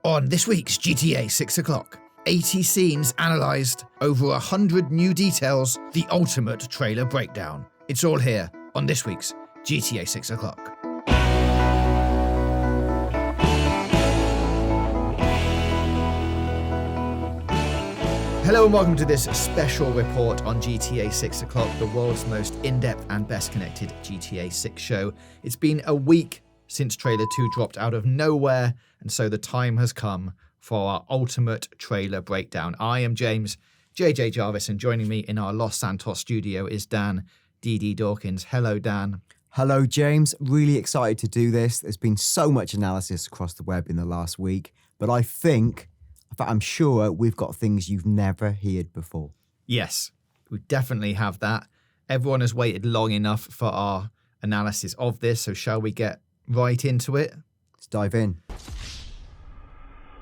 On this week's GTA 6 o'clock, 80 scenes analysed, over 100 new details, the ultimate trailer breakdown. It's all here on this week's GTA 6 o'clock. Hello and welcome to this special report on GTA 6 o'clock, the world's most in-depth and best connected GTA 6 show. It's been a week since trailer 2 dropped out of nowhere, and so the time has come for our ultimate trailer breakdown. I am James, JJ Jarvis, and joining me in our Los Santos studio is Dan, DD Dawkins. Hello, Dan. Hello, James. Really excited to do this. There's been so much analysis across the web in the last week, but I'm sure we've got things you've never heard before. Yes, we definitely have that. Everyone has waited long enough for our analysis of this, so shall we get right into it? Let's dive in.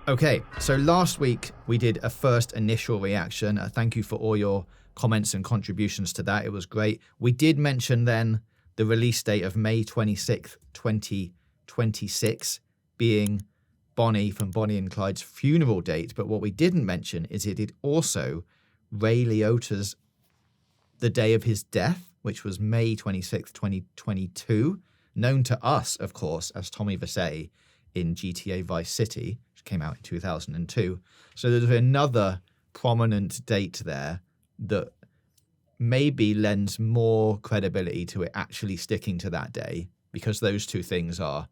Okay, so last week we did a first initial reaction. Thank you for all your comments and contributions to that. It was great. We did mention then the release date of May 26th, 2026 being Bonnie from Bonnie and Clyde's funeral date. But what we didn't mention is it did also Ray Liotta's the day of his death, which was May 26th, 2022, known to us, of course, as Tommy Vercetti in GTA Vice City, which came out in 2002. So there's another prominent date there that maybe lends more credibility to it actually sticking to that day, because those two things are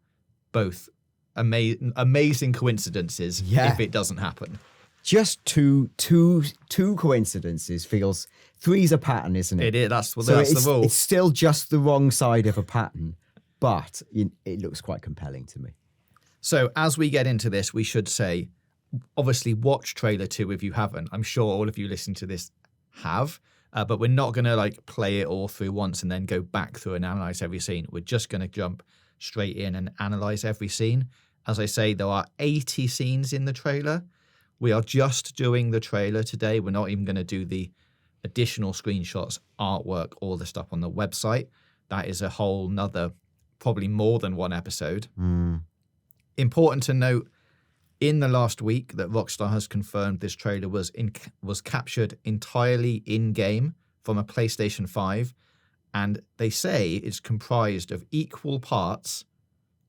both amazing coincidences if it doesn't happen. Just two coincidences feels... Three's a pattern, isn't it? It is. That's the rule. It's still just the wrong side of a pattern, but it looks quite compelling to me. So as we get into this, we should say, obviously watch trailer 2 if you haven't. I'm sure all of you listening to this have, but we're not going to play it all through once and then go back through and analyze every scene. We're just going to jump straight in and analyze every scene. As I say, there are 80 scenes in the trailer. We are just doing the trailer today. We're not even going to do the additional screenshots, artwork, all the stuff on the website. That is a whole nother, probably more than one episode. Important to note, in the last week, that Rockstar has confirmed this trailer was captured entirely in-game from a PlayStation 5, and they say it's comprised of equal parts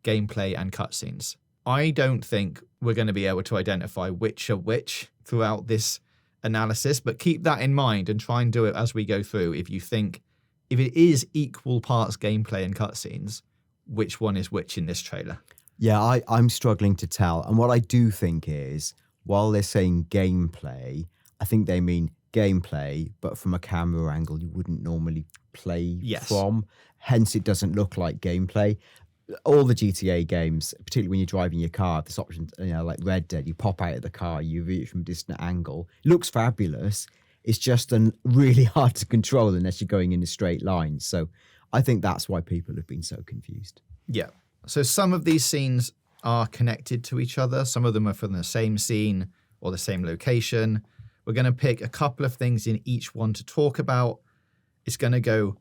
gameplay and cutscenes. I don't think we're going to be able to identify which are which throughout this analysis, but keep that in mind and try and do it as we go through. If it is equal parts gameplay and cutscenes, which one is which in this trailer? Yeah, I'm struggling to tell. And what I do think is, while they're saying gameplay, I think they mean gameplay, but from a camera angle you wouldn't normally play from. Hence, it doesn't look like gameplay. All the GTA games, particularly when you're driving your car, this option, like Red Dead, you pop out of the car, you view it from a distant angle. It looks fabulous. It's just really hard to control unless you're going in a straight line. So I think that's why people have been so confused. Yeah. So some of these scenes are connected to each other. Some of them are from the same scene or the same location. We're going to pick a couple of things in each one to talk about. It's going to go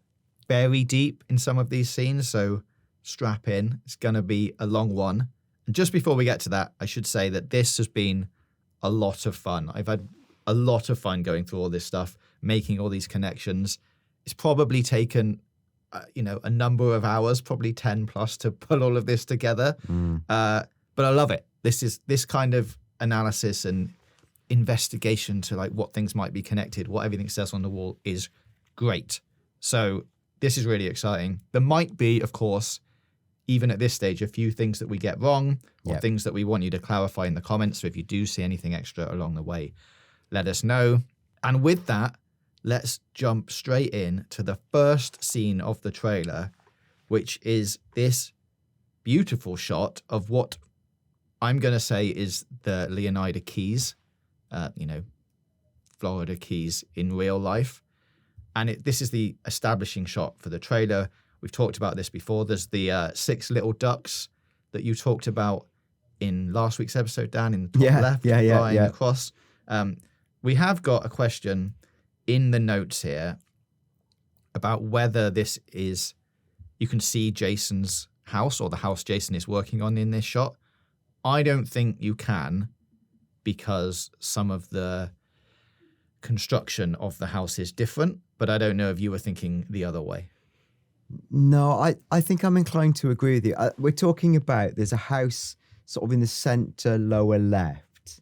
very deep in some of these scenes, so strap in. It's going to be a long one. And just before we get to that, I should say that this has been a lot of fun. I've had a lot of fun going through all this stuff, making all these connections. It's probably taken a number of hours, probably 10 plus, to pull all of this together. But I love it. This kind of analysis and investigation to what things might be connected, what everything says on the wall is great. So this is really exciting. There might be, of course, even at this stage, a few things that we get wrong or things that we want you to clarify in the comments. So if you do see anything extra along the way, let us know. And with that, let's jump straight in to the first scene of the trailer, which is this beautiful shot of what I'm going to say is the Leonida Keys, Florida Keys in real life. And this is the establishing shot for the trailer. We've talked about this before. There's the 6 little ducks that you talked about in last week's episode, Dan, in the top left, flying across. We have got a question in the notes here about whether this is, you can see Jason's house or the house Jason is working on in this shot. I don't think you can, because some of the construction of the house is different, but I don't know if you were thinking the other way. No, I think I'm inclined to agree with you. We're talking about, there's a house sort of in the center lower left,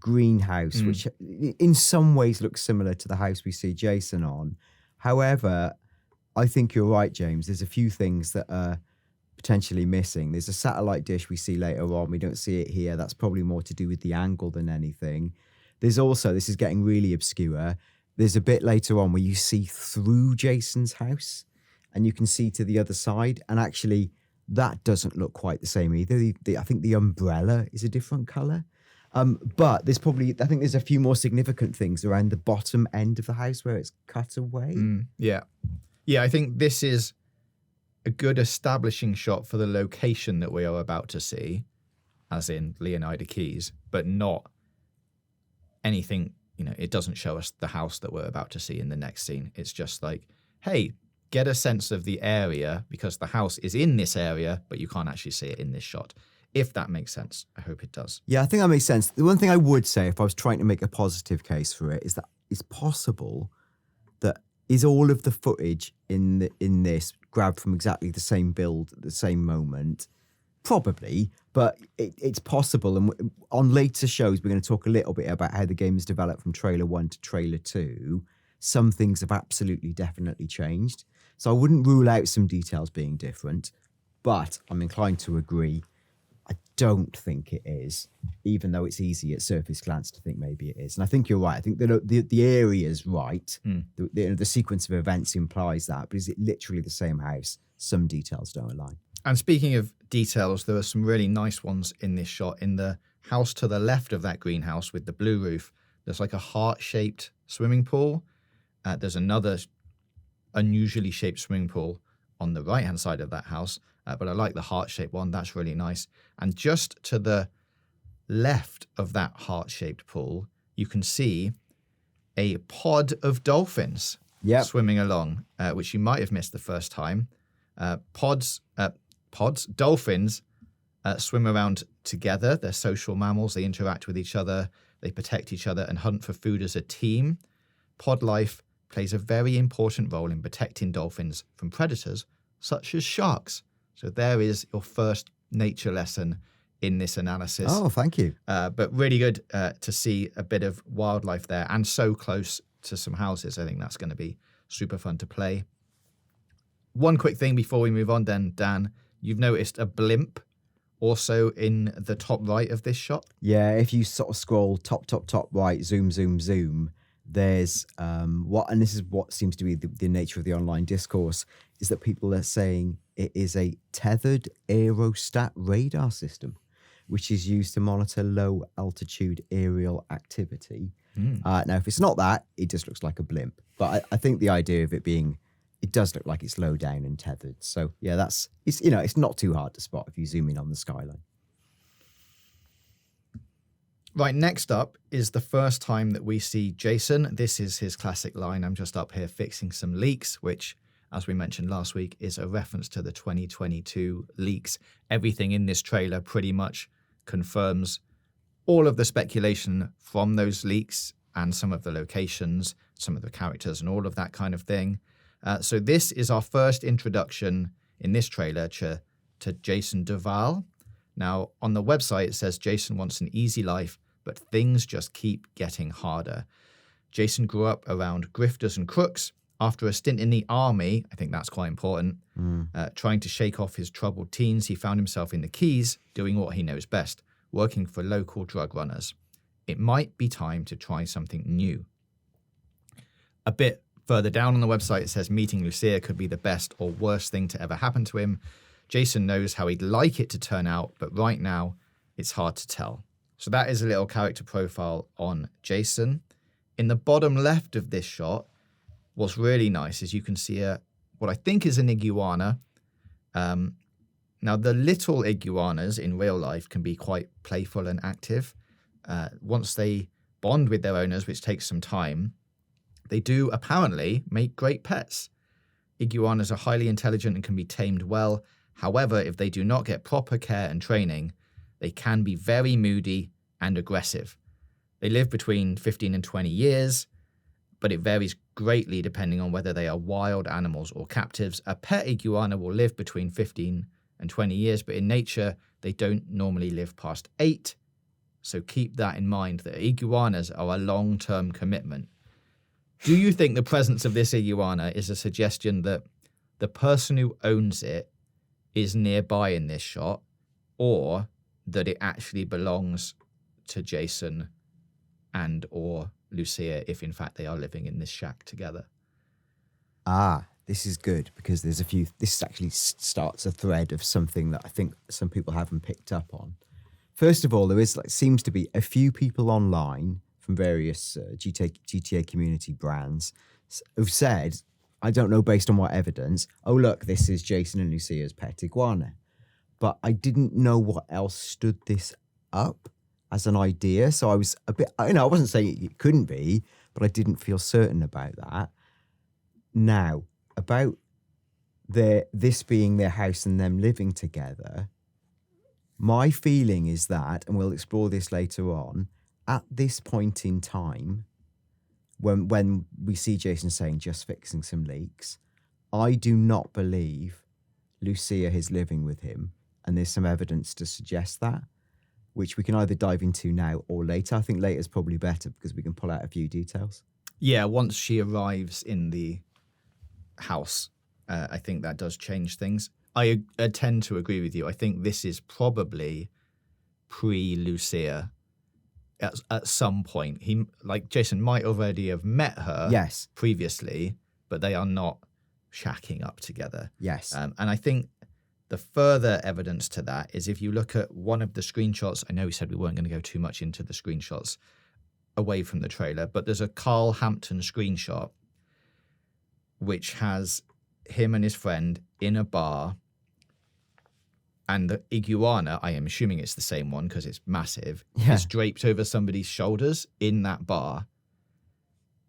greenhouse, which in some ways looks similar to the house we see Jason on. However, I think you're right, James. There's a few things that are potentially missing. There's a satellite dish we see later on. We don't see it here. That's probably more to do with the angle than anything. There's also, this is getting really obscure, there's a bit later on where you see through Jason's house and you can see to the other side. And actually, that doesn't look quite the same either. I think the umbrella is a different color. But there's probably, I think there's a few more significant things around the bottom end of the house where it's cut away. Yeah. Yeah, I think this is a good establishing shot for the location that we are about to see, as in Leonida Keys, but not anything, it doesn't show us the house that we're about to see in the next scene. It's just like, hey, get a sense of the area because the house is in this area, but you can't actually see it in this shot. If that makes sense. I hope it does. Yeah, I think that makes sense. The one thing I would say, if I was trying to make a positive case for it, is that it's possible that is all of the footage in this grabbed from exactly the same build at the same moment? Probably, but it's possible. And on later shows, we're going to talk a little bit about how the game has developed from trailer 1 to trailer 2. Some things have absolutely, definitely changed. So I wouldn't rule out some details being different, but I'm inclined to agree. I don't think it is, even though it's easy at surface glance to think maybe it is. And I think you're right. I think the area's right. The sequence of events implies that, but is it literally the same house? Some details don't align. And speaking of details, there are some really nice ones in this shot. In the house to the left of that greenhouse with the blue roof, there's like a heart-shaped swimming pool. There's another unusually shaped swimming pool on the right-hand side of that house. But I like the heart-shaped one. That's really nice. And just to the left of that heart-shaped pool, you can see a pod of dolphins swimming along, which you might have missed the first time. Dolphins swim around together. They're social mammals. They interact with each other. They protect each other and hunt for food as a team. Pod life plays a very important role in protecting dolphins from predators, such as sharks. So there is your first nature lesson in this analysis. Oh, thank you. But really good to see a bit of wildlife there and so close to some houses. I think that's going to be super fun to play. One quick thing before we move on then, Dan, you've noticed a blimp also in the top right of this shot? Yeah, if you sort of scroll top right, zoom, there's and this is what seems to be the nature of the online discourse, is that people are saying it is a tethered aerostat radar system, which is used to monitor low altitude aerial activity. Now, if it's not that, it just looks like a blimp. But I think the idea of it being, it does look like it's low down and tethered. So yeah, it's not too hard to spot if you zoom in on the skyline. Right, next up is the first time that we see Jason. This is his classic line, "I'm just up here fixing some leaks," which, as we mentioned last week, is a reference to the 2022 leaks. Everything in this trailer pretty much confirms all of the speculation from those leaks and some of the locations, some of the characters and all of that kind of thing. So this is our first introduction in this trailer to Jason Duval. Now, on the website, it says Jason wants an easy life, but things just keep getting harder. Jason grew up around grifters and crooks. After a stint in the army, I think that's quite important, trying to shake off his troubled teens, he found himself in the Keys doing what he knows best, working for local drug runners. It might be time to try something new. A bit further down on the website, it says meeting Lucia could be the best or worst thing to ever happen to him. Jason knows how he'd like it to turn out, but right now, it's hard to tell. So that is a little character profile on Jason. In the bottom left of this shot, what's really nice is you can see what I think is an iguana. Now, the little iguanas in real life can be quite playful and active. Once they bond with their owners, which takes some time, they do apparently make great pets. Iguanas are highly intelligent and can be tamed well. However, if they do not get proper care and training, They can be very moody and aggressive. They live between 15 and 20 years, but it varies greatly depending on whether they are wild animals or captives. A pet iguana will live between 15 and 20 years, but in nature, they don't normally live past 8. So keep that in mind, that iguanas are a long-term commitment. Do you think the presence of this iguana is a suggestion that the person who owns it is nearby in this shot, or that it actually belongs to Jason and or Lucia if in fact they are living in this shack together? This is good because there's a few. This actually starts a thread of something that I think some people haven't picked up on. First of all, there seems to be a few people online from various GTA community brands who've said, I don't know based on what evidence, oh look, this is Jason and Lucia's pet iguana. But I didn't know what else stood this up as an idea. So I was a bit, I wasn't saying it couldn't be, but I didn't feel certain about that. Now, about this being their house and them living together, my feeling is that, and we'll explore this later on, at this point in time, when we see Jason saying just fixing some leaks, I do not believe Lucia is living with him, and there's some evidence to suggest that, which we can either dive into now or later. I think later is probably better because we can pull out a few details. Yeah, once she arrives in the house, I think that does change things. I tend to agree with you. I think this is probably pre-Lucia. At some point, Jason might already have met her previously, but they are not shacking up together. Yes. And I think the further evidence to that is if you look at one of the screenshots. I know we said we weren't going to go too much into the screenshots away from the trailer, but there's a Carl Hampton screenshot which has him and his friend in a bar, and the iguana, I am assuming it's the same one because it's massive, is draped over somebody's shoulders in that bar.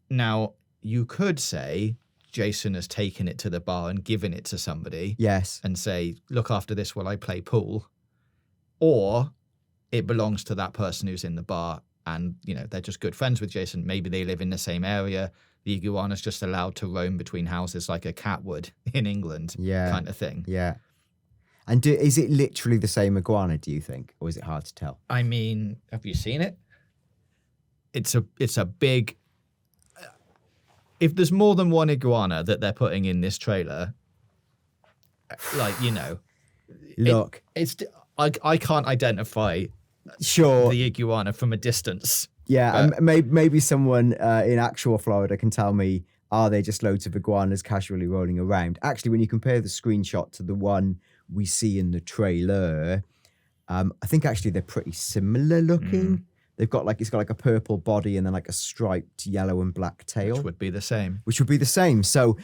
Now, you could say Jason has taken it to the bar and given it to somebody. Yes. And say, look after this while I play pool. Or it belongs to that person who's in the bar and, they're just good friends with Jason. Maybe they live in the same area. The iguana's just allowed to roam between houses like a cat would in England, kind of thing. Yeah. And is it literally the same iguana, do you think? Or is it hard to tell? I mean, have you seen it? It's a big... If there's more than one iguana that they're putting in this trailer, Look. I can't identify the iguana from a distance. Yeah, and maybe someone in actual Florida can tell me, are they just loads of iguanas casually rolling around? Actually, when you compare the screenshot to the one we see in the trailer, I think actually they're pretty similar looking. They've got it's got a purple body and then a striped yellow and black tail. Which would be the same. So,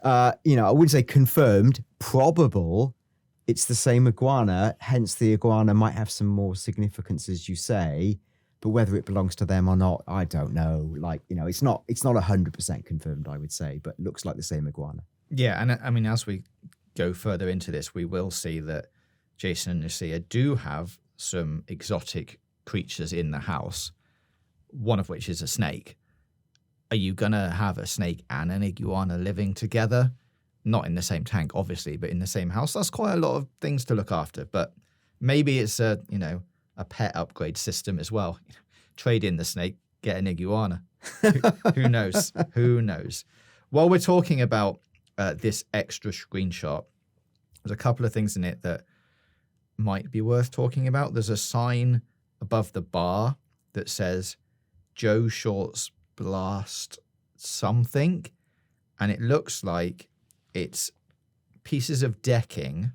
I wouldn't say confirmed, probable. It's the same iguana, hence the iguana might have some more significance, as you say. But whether it belongs to them or not, I don't know. It's not 100% confirmed, I would say, but looks like the same iguana. Yeah, and I mean, as we go further into this, we will see that Jason and Lucia do have some exotic creatures in the house, one of which is a snake. Are you going to have a snake and an iguana living together? Not in the same tank, obviously, but in the same house. That's quite a lot of things to look after. But maybe it's a pet upgrade system as well. Trade in the snake, get an iguana. Who knows? Who knows? While we're talking about this extra screenshot, there's a couple of things in it that might be worth talking about. There's a sign above the bar that says Joe Short's Blast something, and it looks like it's pieces of decking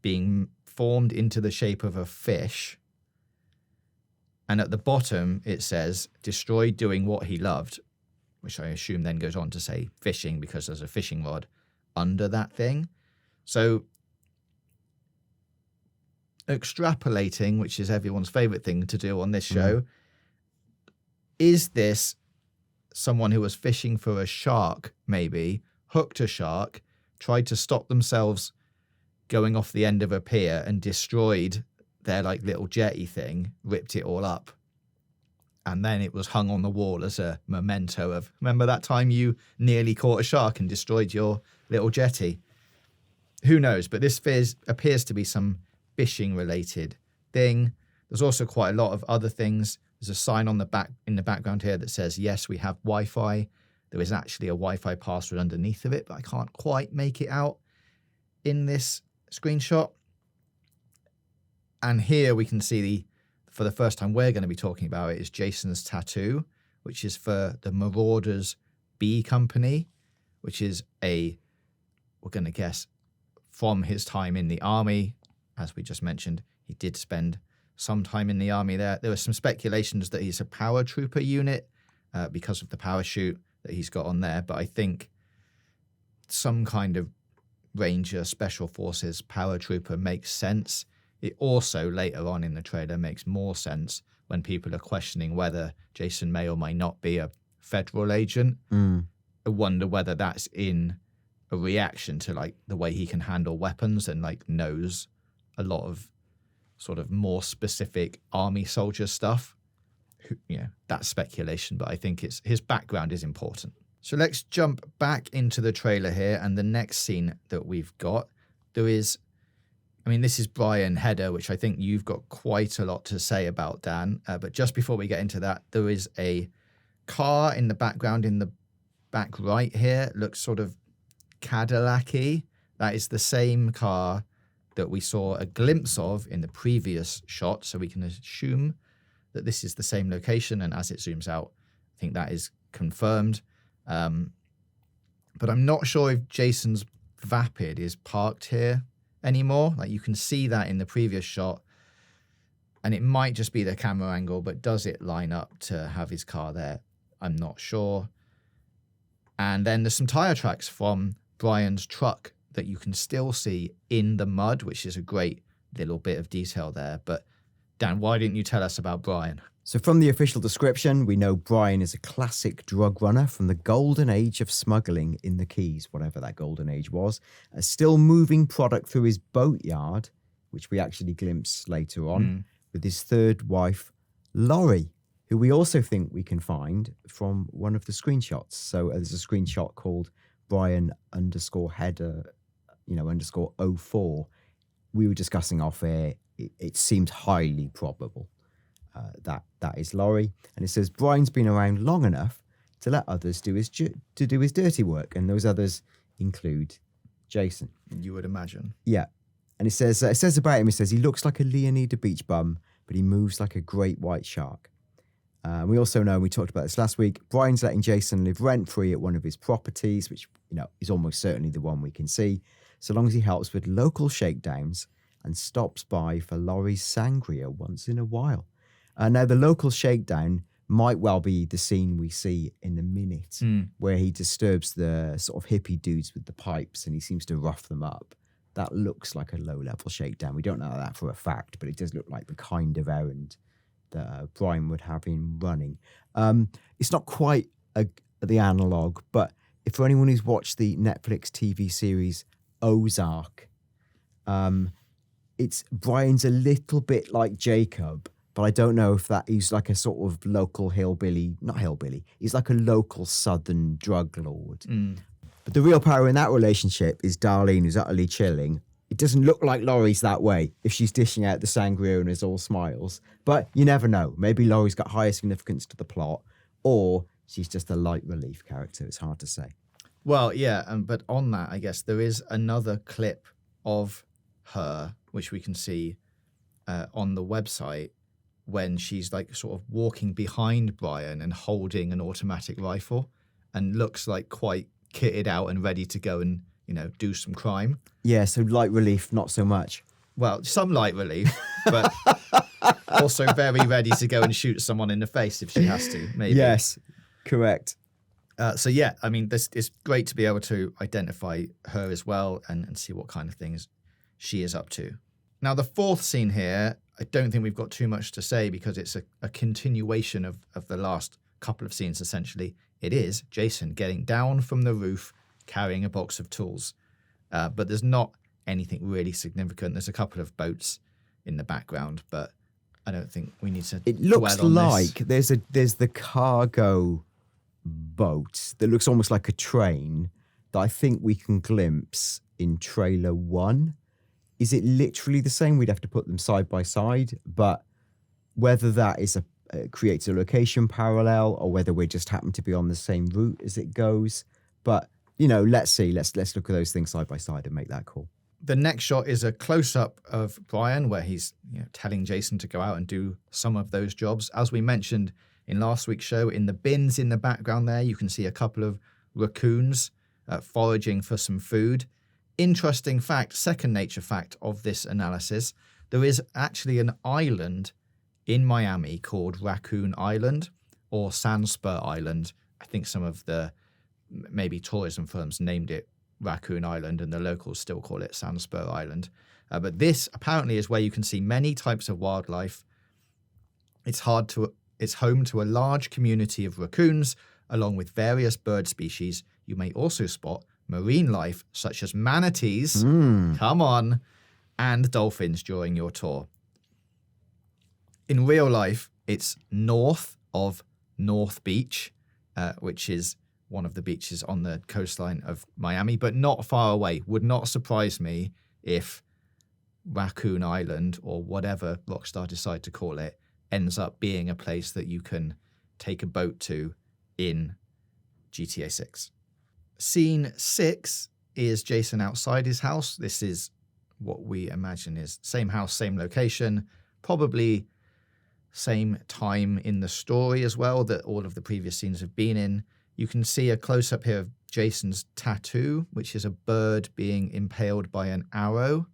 being formed into the shape of a fish. And at the bottom, it says, destroyed doing what he loved, which I assume then goes on to say fishing because there's a fishing rod under that thing. So extrapolating, which is everyone's favorite thing to do on this show, is this someone who was fishing for a shark, maybe, hooked a shark, tried to stop themselves going off the end of a pier and destroyed their like little jetty thing, ripped it all up. And then it was hung on the wall as a memento of, remember that time you nearly caught a shark and destroyed your little jetty? Who knows? But this appears to be some fishing-related thing. There's also quite a lot of other things. There's a sign on the back in the background here that says, yes, we have Wi-Fi. There is actually a Wi-Fi password underneath of it, but I can't quite make it out in this screenshot. And here we can see for the first time we're going to be talking about it, is Jason's tattoo, which is for the Marauders B Company, which is we're going to guess, from his time in the army. As we just mentioned, he did spend some time in the army there. There was some speculations that he's a paratrooper unit because of the parachute that he's got on there, but I think some kind of Ranger Special Forces paratrooper makes sense. It also, later on in the trailer, makes more sense when people are questioning whether Jason may or may not be a federal agent. I wonder whether that's in a reaction to like the way he can handle weapons and like knows a lot of sort of more specific army soldier stuff. That's speculation, but I think his background is important. So let's jump back into the trailer here, and the next scene that we've got, this is Brian Hedder, which I think you've got quite a lot to say about, Dan. But just before we get into that, there is a car in the background in the back right here. Looks sort of Cadillac-y. That is the same car that we saw a glimpse of in the previous shot. So we can assume that this is the same location. And as it zooms out, I think that is confirmed. But I'm not sure if Jason's Vapid is parked here anymore. Like you can see that in the previous shot, and it might just be the camera angle, but does it line up to have his car there? I'm not sure. And then there's some tire tracks from Brian's truck that you can still see in the mud, which is a great little bit of detail there. But Dan, why didn't you tell us about Brian? So from the official description, we know Brian is a classic drug runner from the golden age of smuggling in the Keys, whatever that golden age was. A still moving product through his boatyard, which we actually glimpse later on, with his third wife, Laurie, who we also think we can find from one of the screenshots. So there's a screenshot called Brian_Hedder, _04. We were discussing off air. It seemed highly probable that is Laurie. And it says Brian's been around long enough to let others do his dirty work. And those others include Jason. You would imagine. Yeah. And it says about him, it says he looks like a Leonida Beach bum, but he moves like a great white shark. We also know, we talked about this last week, Brian's letting Jason live rent-free at one of his properties, which is almost certainly the one we can see, so long as he helps with local shakedowns and stops by for Laurie's sangria once in a while. Now, the local shakedown might well be the scene we see in a minute, where he disturbs the sort of hippie dudes with the pipes and he seems to rough them up. That looks like a low-level shakedown. We don't know that for a fact, but it does look like the kind of errand that Brian would have him running. It's not quite the analog, but if for anyone who's watched the Netflix TV series Ozark, it's Brian's a little bit like Jacob, but I don't know if he's like a sort of local not hillbilly, he's like a local southern drug lord. But the real power in that relationship is Darlene, who's utterly chilling. It doesn't look like Laurie's that way if she's dishing out the sangria and is all smiles. But you never know. Maybe Laurie's got higher significance to the plot, or she's just a light relief character. It's hard to say. Well, yeah, but on that, I guess there is another clip of her, which we can see on the website, when she's like sort of walking behind Brian and holding an automatic rifle and looks like quite kitted out and ready to go and, do some crime. Yeah, so light relief, not so much. Well, some light relief, but also very ready to go and shoot someone in the face if she has to, maybe. Yes, correct. So yeah, it's great to be able to identify her as well and see what kind of things she is up to. Now, the fourth scene here, I don't think we've got too much to say because it's a continuation of the last couple of scenes, essentially. It is Jason getting down from the roof, carrying a box of tools. But there's not anything really significant. There's a couple of boats in the background, but I don't think we need to. It looks dwell on like this. there's the cargo boat that looks almost like a train that I think we can glimpse in trailer 1. Is it literally the same? We'd have to put them side by side, but whether that is creates a location parallel or whether we just happen to be on the same route as it goes. But, let's see. Let's look at those things side by side and make that call. The next shot is a close-up of Brian where he's telling Jason to go out and do some of those jobs. As we mentioned in last week's show, in the bins in the background there, you can see a couple of raccoons foraging for some food. Interesting fact, second nature fact of this analysis, there is actually an island in Miami called Raccoon Island or Sandspur Island. I think some of the maybe tourism firms named it Raccoon Island and the locals still call it Sandspur Island. But this apparently is where you can see many types of wildlife. It's home to a large community of raccoons along with various bird species. You may also spot marine life such as manatees, come on, and dolphins during your tour. In real life, it's north of North Beach, which is one of the beaches on the coastline of Miami, but not far away. Would not surprise me if Raccoon Island, or whatever Rockstar decide to call it, ends up being a place that you can take a boat to in GTA 6. Scene 6 is Jason outside his house. This is what we imagine is same house, same location, probably same time in the story as well that all of the previous scenes have been in. You can see a close-up here of Jason's tattoo, which is a bird being impaled by an arrow.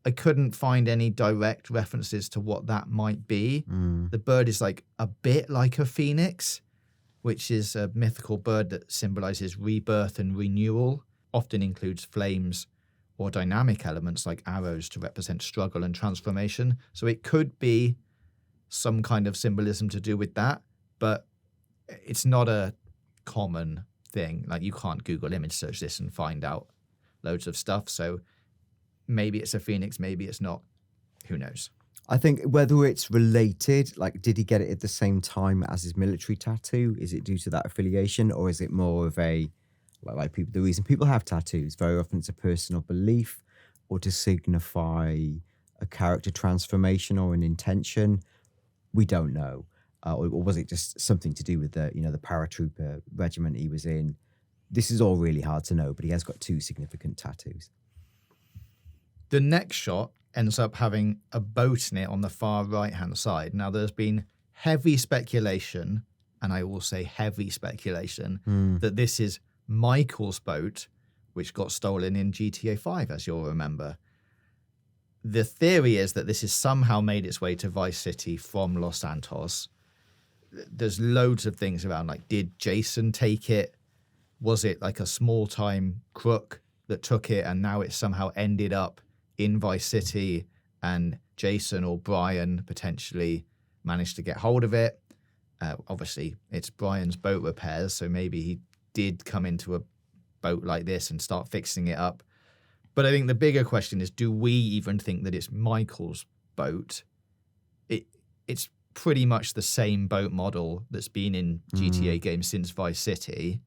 I couldn't find any direct references to what that might be. The bird is like a bit like a phoenix, which is a mythical bird that symbolizes rebirth and renewal, often includes flames or dynamic elements like arrows to represent struggle and transformation. So it could be some kind of symbolism to do with that, but it's not a common thing. Like, you can't Google image search this and find out loads of stuff. So maybe it's a phoenix, maybe it's not. Who knows? I think whether it's related, like, did he get it at the same time as his military tattoo? Is it due to that affiliation, or is it more of a, like people, the reason people have tattoos, very often it's a personal belief or to signify a character transformation or an intention? We don't know. Or was it just something to do with the paratrooper regiment he was in? This is all really hard to know, but he has got 2 significant tattoos. The next shot ends up having a boat in it on the far right-hand side. Now, there's been heavy speculation, and I will say heavy speculation, that this is Michael's boat, which got stolen in GTA 5, as you'll remember. The theory is that this has somehow made its way to Vice City from Los Santos. There's loads of things around, like, did Jason take it? Was it like a small-time crook that took it and now it's somehow ended up in Vice City and Jason or Brian potentially managed to get hold of it? Obviously, it's Brian's boat repairs, so maybe he did come into a boat like this and start fixing it up. But I think the bigger question is, do we even think that it's Michael's boat? It's pretty much the same boat model that's been in GTA games since Vice City.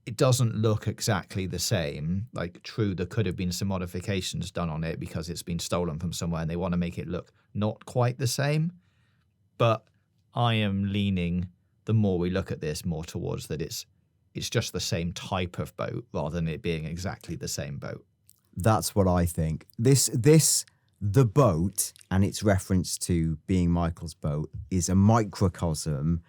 It doesn't look exactly the same. Like, true, there could have been some modifications done on it because it's been stolen from somewhere and they want to make it look not quite the same. But I am leaning, the more we look at this, more towards that it's just the same type of boat rather than it being exactly the same boat. That's what I think. The boat and its reference to being Michael's boat is a microcosm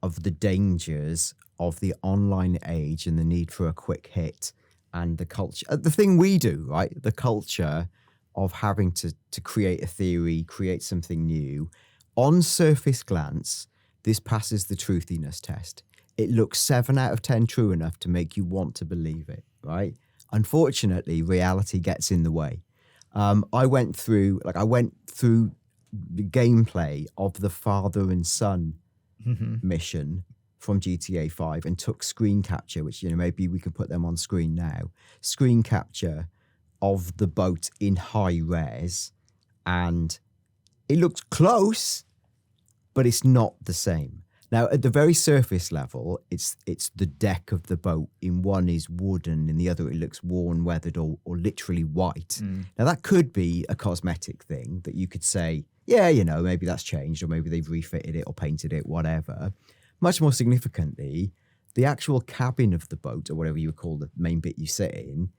of the dangers of the online age and the need for a quick hit and the culture. The thing we do, right? The culture of having to create a theory, create something new. On surface glance, this passes the truthiness test. It looks 7 out of 10 true enough to make you want to believe it, right? Unfortunately, reality gets in the way. I went through the gameplay of the father and son mission from GTA 5 and took screen capture, which, maybe we can put them on screen now. Screen capture of the boat in high res and it looks close, but it's not the same. Now, at the very surface level, it's the deck of the boat. In one is wooden, in the other it looks worn, weathered, or literally white. Now, that could be a cosmetic thing that you could say, yeah, maybe that's changed, or maybe they've refitted it or painted it, whatever. Much more significantly, the actual cabin of the boat, or whatever you would call the main bit you sit in,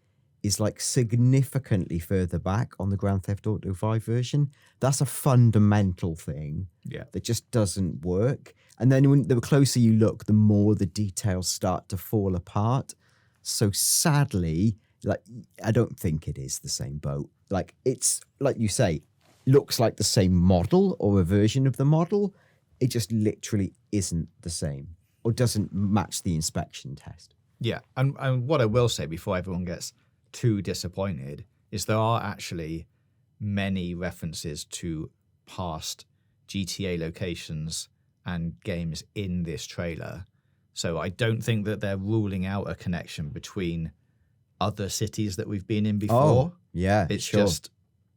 is like significantly further back on the Grand Theft Auto 5 version. That's a fundamental thing that just doesn't work. And then the closer you look, the more the details start to fall apart. So sadly, like, I don't think it is the same boat. Like, it's, like you say, looks like the same model or a version of the model. It just literally isn't the same or doesn't match the inspection test. Yeah, and what I will say before everyone gets too disappointed is there are actually many references to past GTA locations and games in this trailer. So I don't think that they're ruling out a connection between other cities that we've been in before. Oh, yeah, it's sure. just,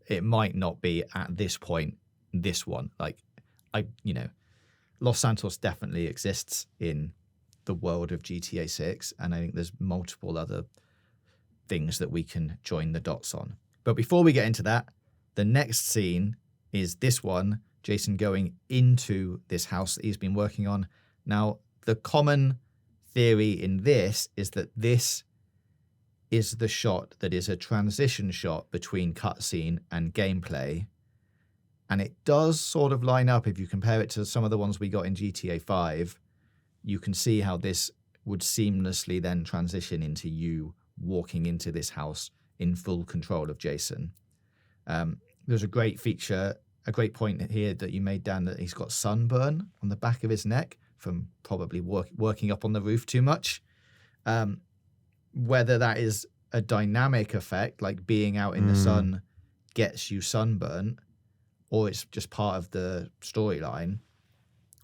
it might not be at this point, this one. Like, Los Santos definitely exists in the world of GTA 6, and I think there's multiple other things that we can join the dots on. But before we get into that, the next scene is this one, Jason going into this house that he's been working on. Now, the common theory in this is that this is the shot that is a transition shot between cutscene and gameplay. And it does sort of line up if you compare it to some of the ones we got in GTA 5. You can see how this would seamlessly then transition into you walking into this house in full control of Jason. There's a great feature, a great point here that you made, Dan, that he's got sunburn on the back of his neck from probably working up on the roof too much. Whether that is a dynamic effect, like being out in the sun gets you sunburn, or it's just part of the storyline.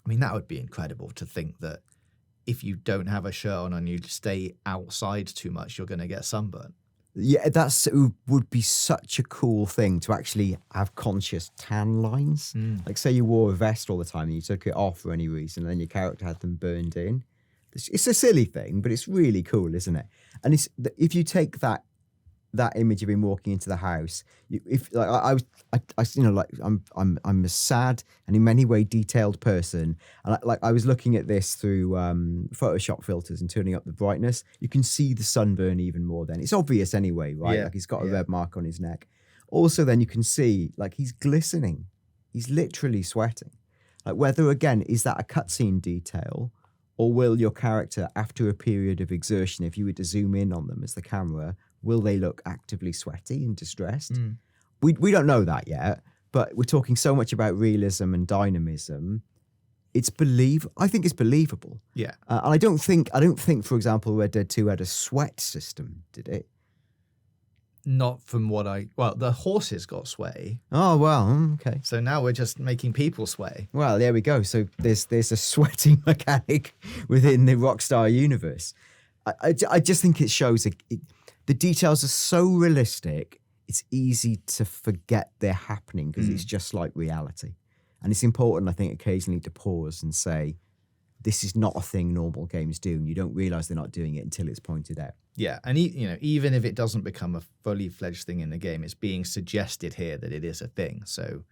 I mean, that would be incredible to think that if you don't have a shirt on and you stay outside too much, you're going to get sunburn. Yeah, it would be such a cool thing to actually have conscious tan lines. Like, say you wore a vest all the time and you took it off for any reason, and then your character had them burned in. It's a silly thing, but it's really cool, isn't it? And if you take that image of him walking into the house, I'm a sad and in many ways detailed person, and I was looking at this through Photoshop filters and turning up the brightness. You can see the sunburn even more. Then it's obvious anyway, right? Yeah. Like, he's got a red mark on his neck. Also, then you can see, like, he's glistening. He's literally sweating. Like, whether again is that a cutscene detail, or will your character, after a period of exertion, if you were to zoom in on them as the camera, will they look actively sweaty and distressed? We don't know that yet, but we're talking so much about realism and dynamism. I think it's believable. Yeah. And I don't think, for example, Red Dead 2 had a sweat system, did it? Not from what the horses got sweaty. Oh, well, okay. So now we're just making people sweaty. Well, there we go. So there's a sweating mechanic within the Rockstar universe. I just think it shows the details are so realistic, it's easy to forget they're happening because it's just like reality. And it's important, I think, occasionally to pause and say, this is not a thing normal games do, and you don't realise they're not doing it until it's pointed out. Yeah, and even if it doesn't become a fully fledged thing in the game, it's being suggested here that it is a thing. So,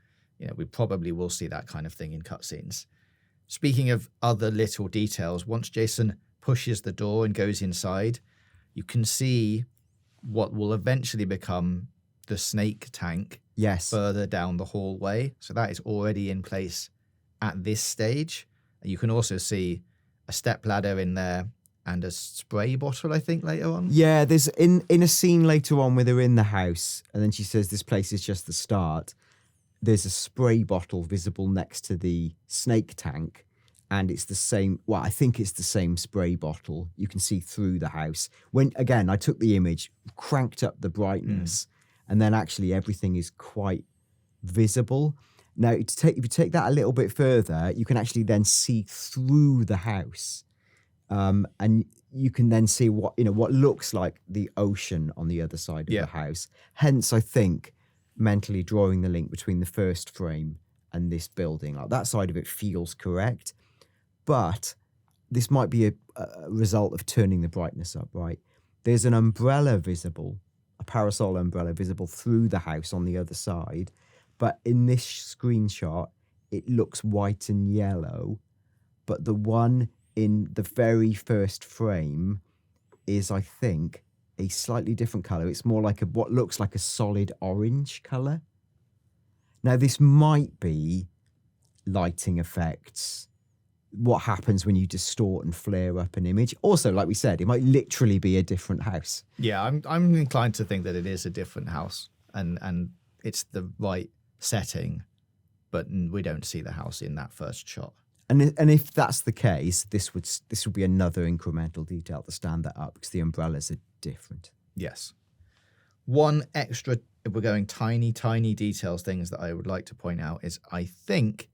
we probably will see that kind of thing in cutscenes. Speaking of other little details, once Jason pushes the door and goes inside, you can see what will eventually become the snake tank further down the hallway. So that is already in place at this stage. You can also see a stepladder in there and a spray bottle, I think, later on. Yeah, there's in a scene later on where they're in the house, and then she says this place is just the start. There's a spray bottle visible next to the snake tank, and it's the same. Well, I think it's the same spray bottle. You can see through the house. When again, I took the image, cranked up the brightness, and then actually everything is quite visible. Now, if you take that a little bit further, you can actually then see through the house, and you can then see what looks like the ocean on the other side of the house. Hence, I think mentally drawing the link between the first frame and this building. Like that side of it feels correct, but this might be a result of turning the brightness up, right? There's an umbrella visible, a parasol umbrella visible through the house on the other side, but in this screenshot, it looks white and yellow, but the one in the very first frame is, I think, a slightly different color. It's more like what looks like a solid orange color. Now, this might be lighting effects, what happens when you distort and flare up an image. Also, like we said, it might literally be a different house. Yeah, I'm inclined to think that it is a different house and it's the right setting, but we don't see the house in that first shot. And if that's the case, this would be another incremental detail to stand that up because the umbrellas are different. Yes. One extra, if we're going tiny details, things that I would like to point out is I think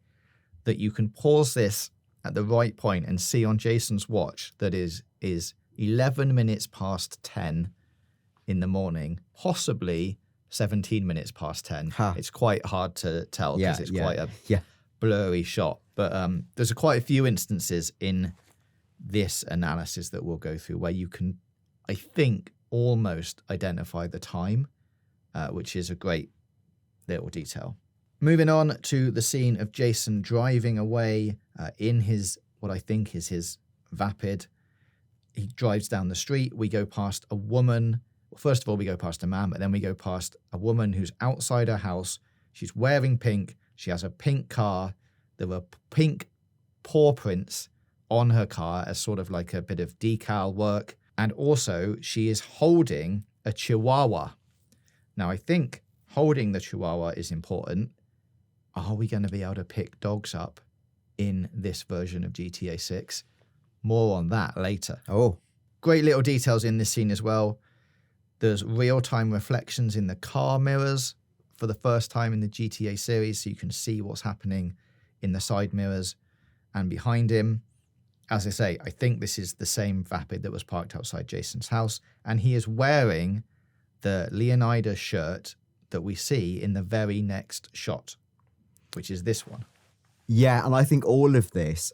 that you can pause this at the right point and see on Jason's watch that is 11 minutes past 10 in the morning, possibly 17 minutes past 10. Huh. It's quite hard to tell because it's quite a blurry shot. But there's quite a few instances in this analysis that we'll go through where you can, I think, almost identify the time, which is a great little detail. Moving on to the scene of Jason driving away in his, what I think is his Vapid. He drives down the street. We go past a woman. Well, first of all, we go past a man, but then we go past a woman who's outside her house. She's wearing pink. She has a pink car. There were pink paw prints on her car as sort of like a bit of decal work. And also, she is holding a chihuahua. Now, I think holding the chihuahua is important. Are we going to be able to pick dogs up in this version of GTA 6? More on that later. Oh. Great little details in this scene as well. There's real-time reflections in the car mirrors for the first time in the GTA series, so you can see what's happening in the side mirrors and behind him. As I say, I think this is the same Vapid that was parked outside Jason's house, and he is wearing the Leonidas shirt that we see in the very next shot, which is this one. Yeah, and I think all of this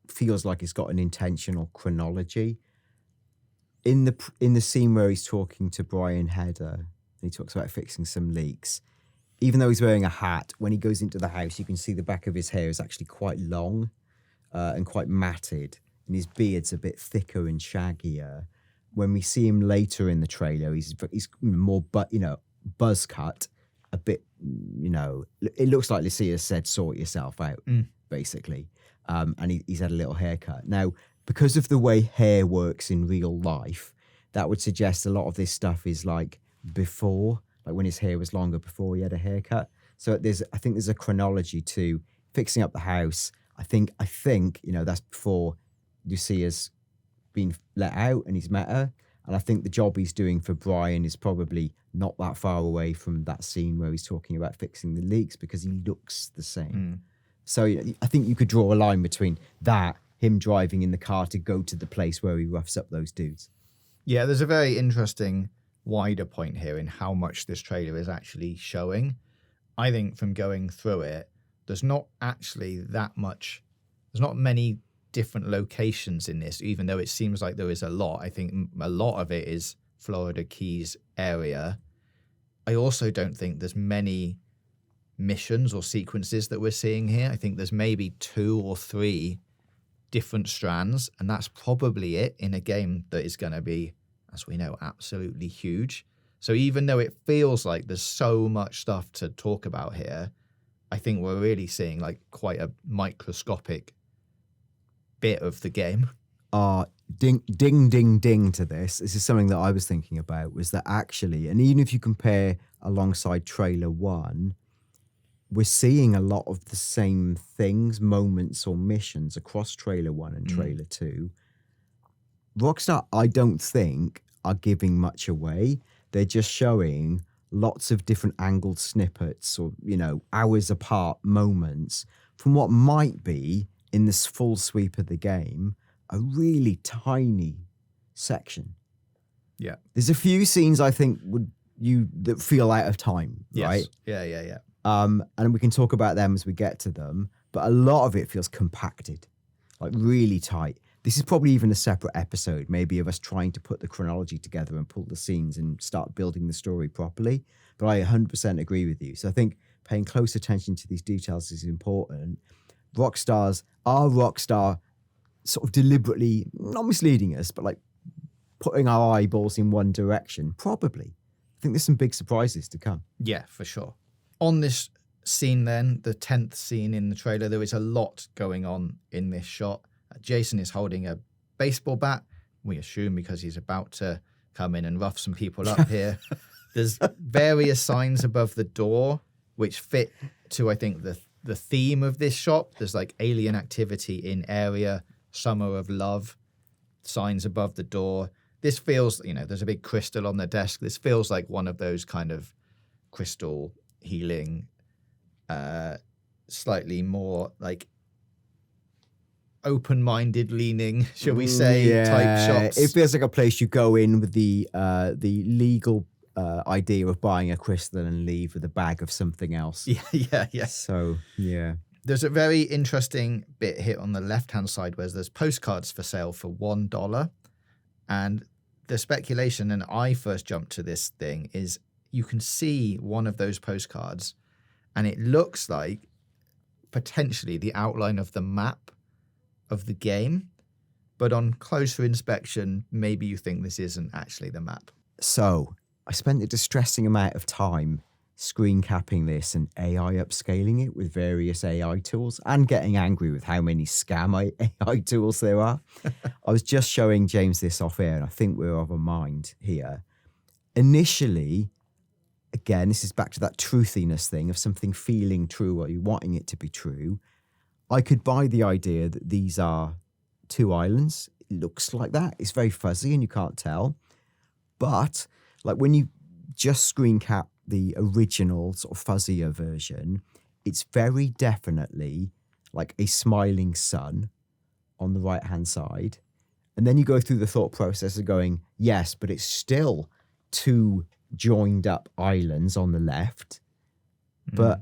feels like it's got an intentional chronology. In the scene where he's talking to Brian Hedder, he talks about fixing some leaks. Even though he's wearing a hat, when he goes into the house, you can see the back of his hair is actually quite long and quite matted, and his beard's a bit thicker and shaggier. When we see him later in the trailer, he's more, buzz cut, a bit, it looks like Lucia said, sort yourself out, basically. And he's had a little haircut. Now, because of the way hair works in real life, that would suggest a lot of this stuff is like before, like when his hair was longer before he had a haircut. So I think there's a chronology to fixing up the house. I think, that's before Lucia's been let out and he's met her. And I think the job he's doing for Brian is probably not that far away from that scene where he's talking about fixing the leaks because he looks the same. So I think you could draw a line between that, him driving in the car to go to the place where he roughs up those dudes. Yeah, there's a very interesting wider point here in how much this trailer is actually showing. I think from going through it, there's not actually that much, there's not many different locations in this, even though it seems like there is a lot. I think a lot of it is Florida Keys area. I also don't think there's many missions or sequences that we're seeing here. I think there's maybe 2 or 3 different strands, and that's probably it in a game that is going to be, as we know, absolutely huge. So even though it feels like there's so much stuff to talk about here, I think we're really seeing like quite a microscopic bit of the game. Ding to this. This is something that I was thinking about, was that actually, and even if you compare alongside trailer 1, we're seeing a lot of the same things, moments or missions across trailer 1 and trailer 2. Rockstar, I don't think, are giving much away. They're just showing lots of different angled snippets or, hours apart moments from what might be, in this full sweep of the game, a really tiny section. Yeah. There's a few scenes I think would that feel out of time, right? Yeah. And we can talk about them as we get to them, but a lot of it feels compacted, like really tight. This is probably even a separate episode, maybe of us trying to put the chronology together and pull the scenes and start building the story properly. But I 100% agree with you. So I think paying close attention to these details is important. Rockstar sort of deliberately, not misleading us, but like putting our eyeballs in one direction? Probably. I think there's some big surprises to come. Yeah, for sure. On this scene then, the 10th scene in the trailer, there is a lot going on in this shot. Jason is holding a baseball bat, we assume because he's about to come in and rough some people up here. There's various signs above the door which fit to, I think, the theme of this shop. There's like alien activity in area, summer of love, signs above the door. This feels, there's a big crystal on the desk. This feels like one of those kind of crystal healing, slightly more like open-minded leaning, shall we say, type shops. It feels like a place you go in with the legal idea of buying a crystal and leave with a bag of something else. Yeah. So, yeah. There's a very interesting bit here on the left-hand side where there's postcards for sale for $1. And the speculation, and I first jumped to this thing, is you can see one of those postcards and it looks like potentially the outline of the map of the game. But on closer inspection, maybe you think this isn't actually the map. So I spent a distressing amount of time screen capping this and AI upscaling it with various AI tools and getting angry with how many scam AI tools there are. I was just showing James this off air and I think we're of a mind here. Initially, again, this is back to that truthiness thing of something feeling true or you wanting it to be true. I could buy the idea that these are two islands. It looks like that. It's very fuzzy and you can't tell. But like when you just screen cap the original sort of fuzzier version, it's very definitely like a smiling sun on the right-hand side. And then you go through the thought process of going, yes, but it's still two joined up islands on the left. But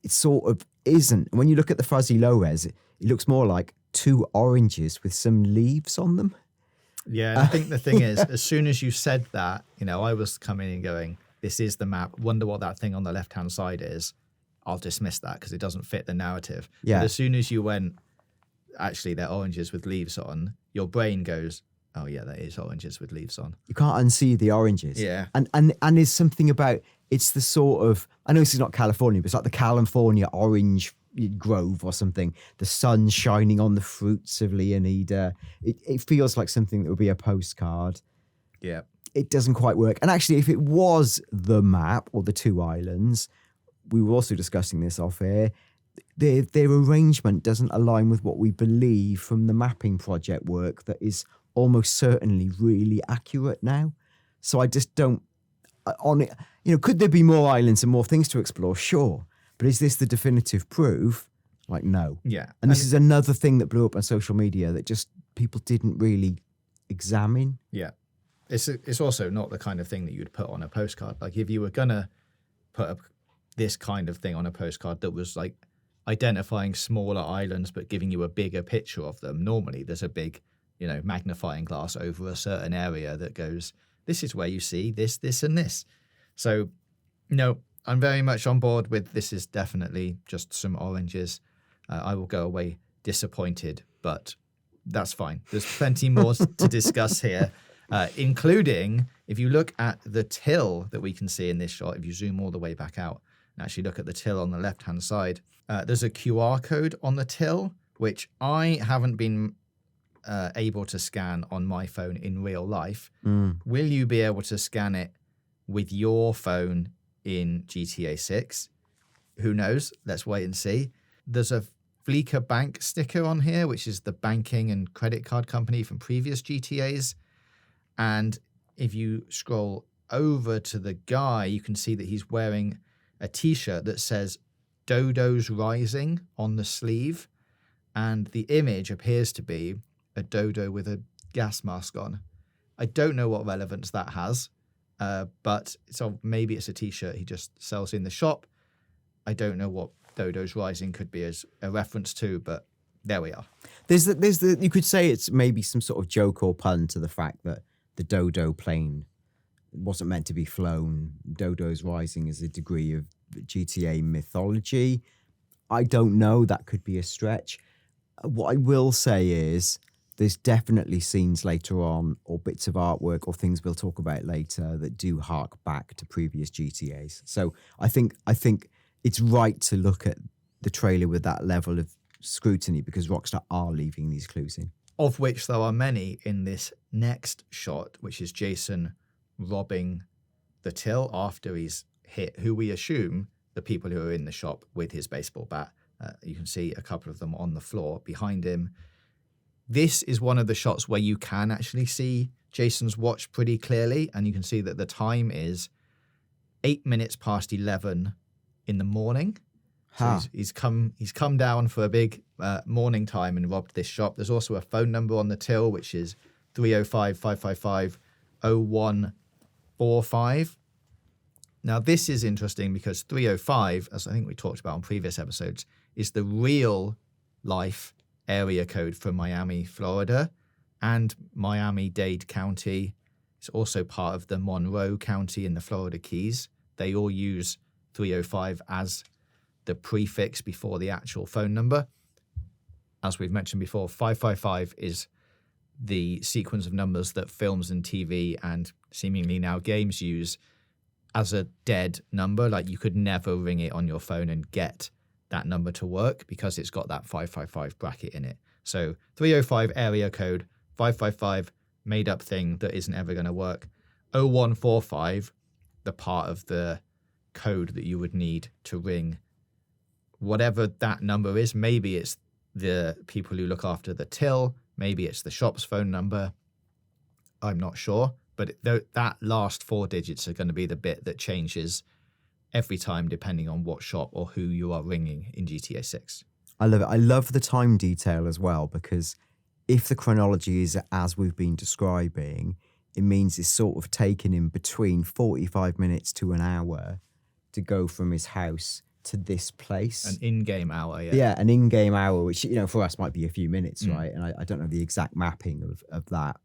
it sort of isn't. When you look at the fuzzy low res, it looks more like two oranges with some leaves on them. Yeah, and I think the thing is, as soon as you said that, I was coming and going, this is the map. Wonder what that thing on the left-hand side is. I'll dismiss that because it doesn't fit the narrative. Yeah. But as soon as you went, actually, they're oranges with leaves on, your brain goes, oh, yeah, that is oranges with leaves on. You can't unsee the oranges. Yeah. And there's something about, it's the sort of, I know this is not California, but it's like the California orange grove or something. The sun shining on the fruits of Leonida. It feels like something that would be a postcard. Yeah. It doesn't quite work. And actually, if it was the map or the two islands, we were also discussing this off air, their arrangement doesn't align with what we believe from the mapping project work that is almost certainly really accurate now. So I just don't, on it, could there be more islands and more things to explore? Sure. But is this the definitive proof? Like, no. Yeah. And this is another thing that blew up on social media that just people didn't really examine. Yeah. It's also not the kind of thing that you'd put on a postcard. Like if you were going to put this kind of thing on a postcard that was like identifying smaller islands but giving you a bigger picture of them, normally there's a big, magnifying glass over a certain area that goes, this is where you see this, this, and this. So, no, I'm very much on board with this is definitely just some oranges. I will go away disappointed, but that's fine. There's plenty more to discuss here. Including, if you look at the till that we can see in this shot, if you zoom all the way back out and actually look at the till on the left-hand side, there's a QR code on the till, which I haven't been able to scan on my phone in real life. Will you be able to scan it with your phone in GTA 6? Who knows? Let's wait and see. There's a Fleeca Bank sticker on here, which is the banking and credit card company from previous GTAs. And if you scroll over to the guy, you can see that he's wearing a T-shirt that says Dodo's Rising on the sleeve. And the image appears to be a dodo with a gas mask on. I don't know what relevance that has. but maybe it's a T-shirt he just sells in the shop. I don't know what Dodo's Rising could be as a reference to, but there we are. There's the you could say it's maybe some sort of joke or pun to the fact that the Dodo plane wasn't meant to be flown. Dodo's Rising is a degree of GTA mythology. I don't know. That could be a stretch. What I will say is there's definitely scenes later on or bits of artwork or things we'll talk about later that do hark back to previous GTAs. So I think it's right to look at the trailer with that level of scrutiny because Rockstar are leaving these clues in. Of which there are many in this next shot, which is Jason robbing the till after he's hit who we assume the people who are in the shop with his baseball bat. You can see a couple of them on the floor behind him. This is one of the shots where you can actually see Jason's watch pretty clearly, and you can see that the time is 8 minutes past 11 in the morning. So he's come down for a big morning time and robbed this shop. There's also a phone number on the till, which is 305-555-0145. Now, this is interesting because 305, as I think we talked about on previous episodes, is the real life area code for Miami, Florida, and Miami-Dade County. It's also part of the Monroe County in the Florida Keys. They all use 305 as the prefix before the actual phone number. As we've mentioned before, 555 is the sequence of numbers that films and TV and seemingly now games use as a dead number. Like you could never ring it on your phone and get that number to work because it's got that 555 bracket in it. So 305 area code, 555 made up thing that isn't ever going to work. 0145, the part of the code that you would need to ring whatever that number is. Maybe it's the people who look after the till. Maybe it's the shop's phone number. I'm not sure. But that last 4 digits are going to be the bit that changes every time depending on what shop or who you are ringing in GTA 6. I love it. I love the time detail as well because if the chronology is as we've been describing, it means it's sort of taken him between 45 minutes to an hour to go from his house to this place. An in-game hour, yeah. Yeah, an in-game hour, which, for us might be a few minutes, right? And I don't know the exact mapping of that.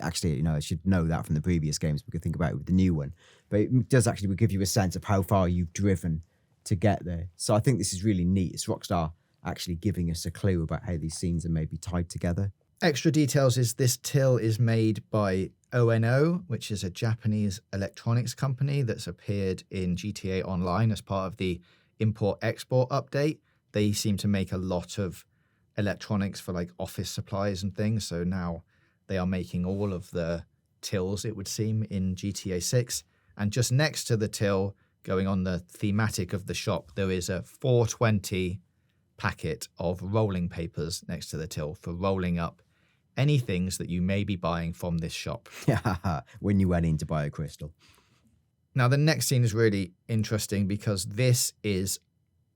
Actually, I should know that from the previous games. We could think about it with the new one. But it does actually give you a sense of how far you've driven to get there. So I think this is really neat. It's Rockstar actually giving us a clue about how these scenes are maybe tied together. Extra details is this till is made by ONO, which is a Japanese electronics company that's appeared in GTA Online as part of the import-export update. They seem to make a lot of electronics for like office supplies and things. So now they are making all of the tills, it would seem, in GTA 6. And just next to the till, going on the thematic of the shop, there is a 420 packet of rolling papers next to the till for rolling up any things that you may be buying from this shop. When you went in to buy a crystal. Now, the next scene is really interesting because this is,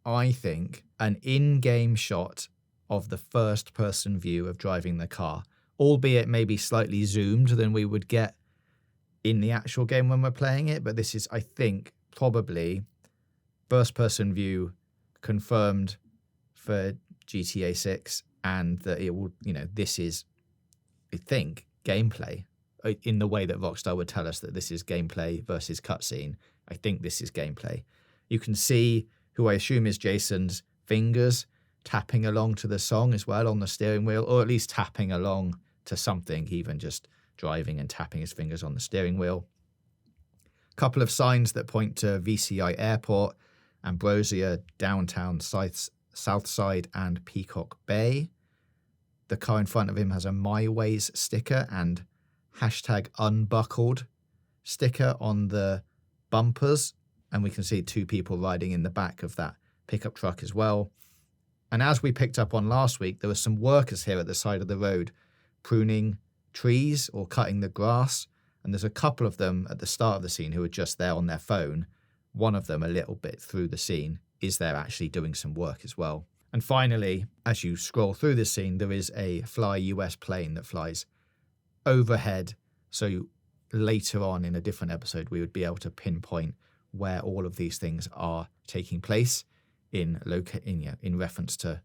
I think, an in-game shot of the first-person view of driving the car, albeit maybe slightly zoomed than we would get in the actual game when we're playing it. But this is, I think, probably first-person view confirmed for GTA 6, and that it will, this is, I think, gameplay in the way that Rockstar would tell us that this is gameplay versus cutscene. I think this is gameplay. You can see who I assume is Jason's fingers tapping along to the song as well on the steering wheel, or at least tapping along to something, even just driving and tapping his fingers on the steering wheel. A couple of signs that point to VCI Airport, Ambrosia, Downtown, Southside, and Peacock Bay. The car in front of him has a My Ways sticker and #unbuckled sticker on the bumpers. And we can see 2 people riding in the back of that pickup truck as well. And as we picked up on last week, there were some workers here at the side of the road pruning trees or cutting the grass. And there's a couple of them at the start of the scene who are just there on their phone. One of them, a little bit through the scene, is there actually doing some work as well. And finally, as you scroll through this scene, there is a Fly US plane that flies overhead. So later on in a different episode, we would be able to pinpoint where all of these things are taking place in reference to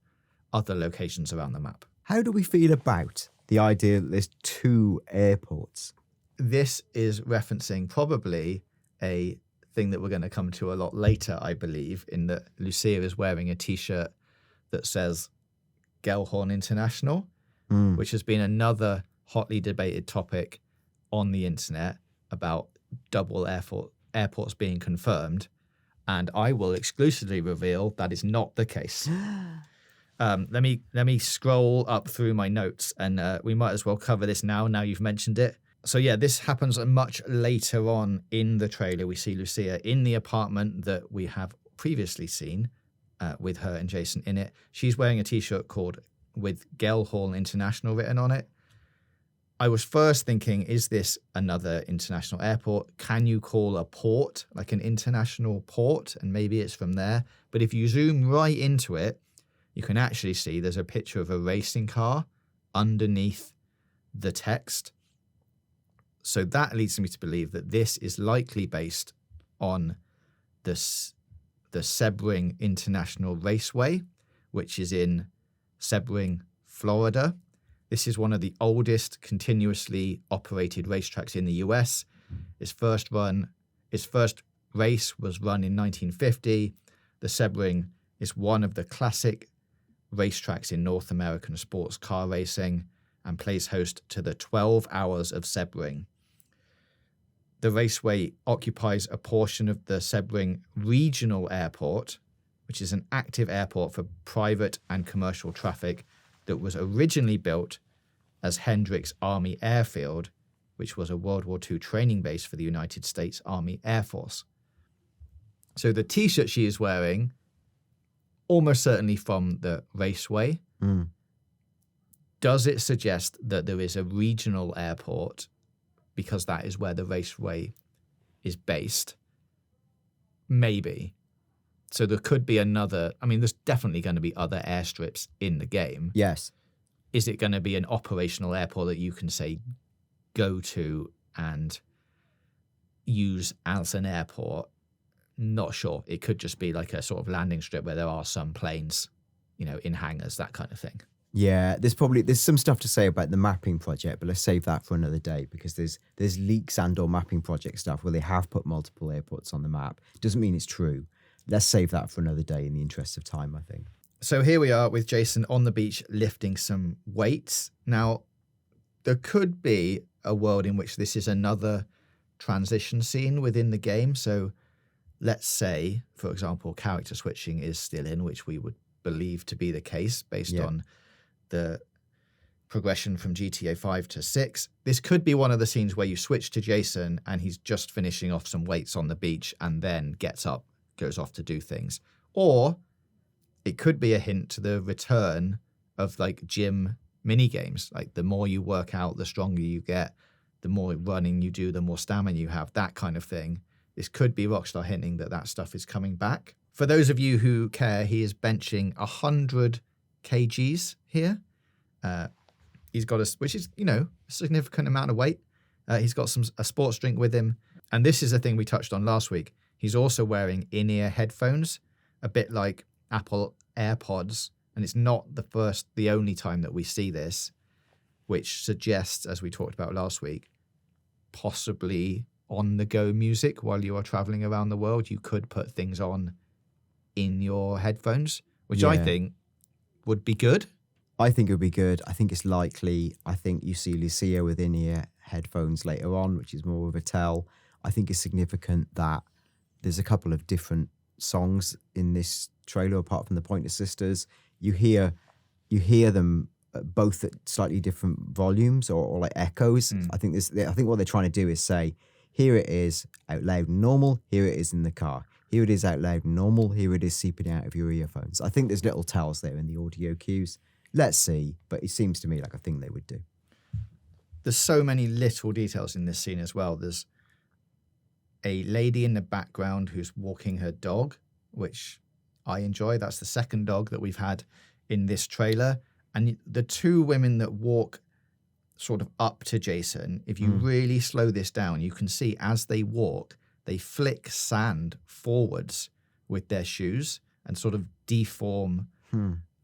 other locations around the map. How do we feel about the idea that there's 2 airports? This is referencing probably a thing that we're going to come to a lot later, I believe, in that Lucia is wearing a T-shirt that says Gellhorn International, which has been another hotly debated topic on the internet about double airports being confirmed. And I will exclusively reveal that is not the case. Let me scroll up through my notes, and we might as well cover this now you've mentioned it. So yeah, this happens much later on in the trailer. We see Lucia in the apartment that we have previously seen with her and Jason in it. She's wearing a T-shirt with Gellhorn International written on it. I was first thinking, is this another international airport? Can you call a port like an international port? And maybe it's from there. But if you zoom right into it, you can actually see there's a picture of a racing car underneath the text. So that leads me to believe that this is likely based on the Sebring International Raceway, which is in Sebring, Florida. This is one of the oldest continuously operated racetracks in the US. Its first race was run in 1950. The Sebring is one of the classic racetracks in North American sports car racing and plays host to the 12 Hours of Sebring. The raceway occupies a portion of the Sebring Regional Airport, which is an active airport for private and commercial traffic that was originally built as Hendricks Army Airfield, which was a World War II training base for the United States Army Air Force. So the T-shirt she is wearing, almost certainly from the raceway. Does it suggest that there is a regional airport because that is where the raceway is based? Maybe. So there could be another, there's definitely going to be other airstrips in the game. Yes. Is it going to be an operational airport that you can, say, go to and use as an airport? Not sure. It could just be like a sort of landing strip where there are some planes, in hangars, that kind of thing. Yeah, there's some stuff to say about the mapping project, but let's save that for another day because there's leaks and/or mapping project stuff where they have put multiple airports on the map. Doesn't mean it's true. Let's save that for another day in the interest of time, I think. So here we are with Jason on the beach lifting some weights. Now, there could be a world in which this is another transition scene within the game. So let's say, for example, character switching is still in, which we would believe to be the case based on the progression from GTA 5 to 6. This could be one of the scenes where you switch to Jason and he's just finishing off some weights on the beach and then gets up, goes off to do things. Or it could be a hint to the return of like gym mini games. Like the more you work out, the stronger you get, the more running you do, the more stamina you have, that kind of thing. This could be Rockstar hinting that stuff is coming back. For those of you who care, he is benching 100 kgs here. He's got which is, a significant amount of weight. He's got a sports drink with him. And this is a thing we touched on last week. He's also wearing in-ear headphones, a bit like Apple AirPods. And it's not the only time that we see this, which suggests, as we talked about last week, possibly on-the-go music while you are traveling around the world. You could put things on in your headphones, which I think would be good. I think it would be good. I think it's likely. I think you see Lucia with in-ear headphones later on, which is more of a tell. I think it's significant that there's a couple of different songs in this trailer apart from the Pointer Sisters. You hear them both at slightly different volumes or like echoes. I think what they're trying to do is say, here it is out loud and normal, here it is in the car. Here it is out loud and normal, here it is seeping out of your earphones. I think there's little tells there in the audio cues. Let's see, but it seems to me like a thing they would do. There's so many little details in this scene as well. There's a lady in the background who's walking her dog, which I enjoy. That's the second dog that we've had in this trailer. And the two women that walk sort of up to Jason, if you really slow this down, you can see as they walk, they flick sand forwards with their shoes and sort of deform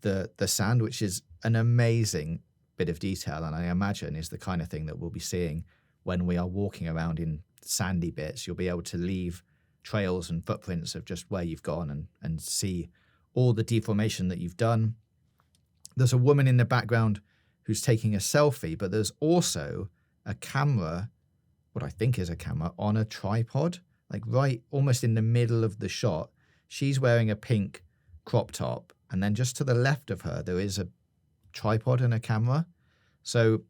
the sand, which is an amazing bit of detail. And I imagine is the kind of thing that we'll be seeing when we are walking around in sandy bits. You'll be able to leave trails and footprints of just where you've gone and see all the deformation that you've done. There's a woman in the background who's taking a selfie, but there's also a camera, what I think is a camera, on a tripod, like right almost in the middle of the shot. She's wearing a pink crop top, and then just to the left of her, there is a tripod and a camera. So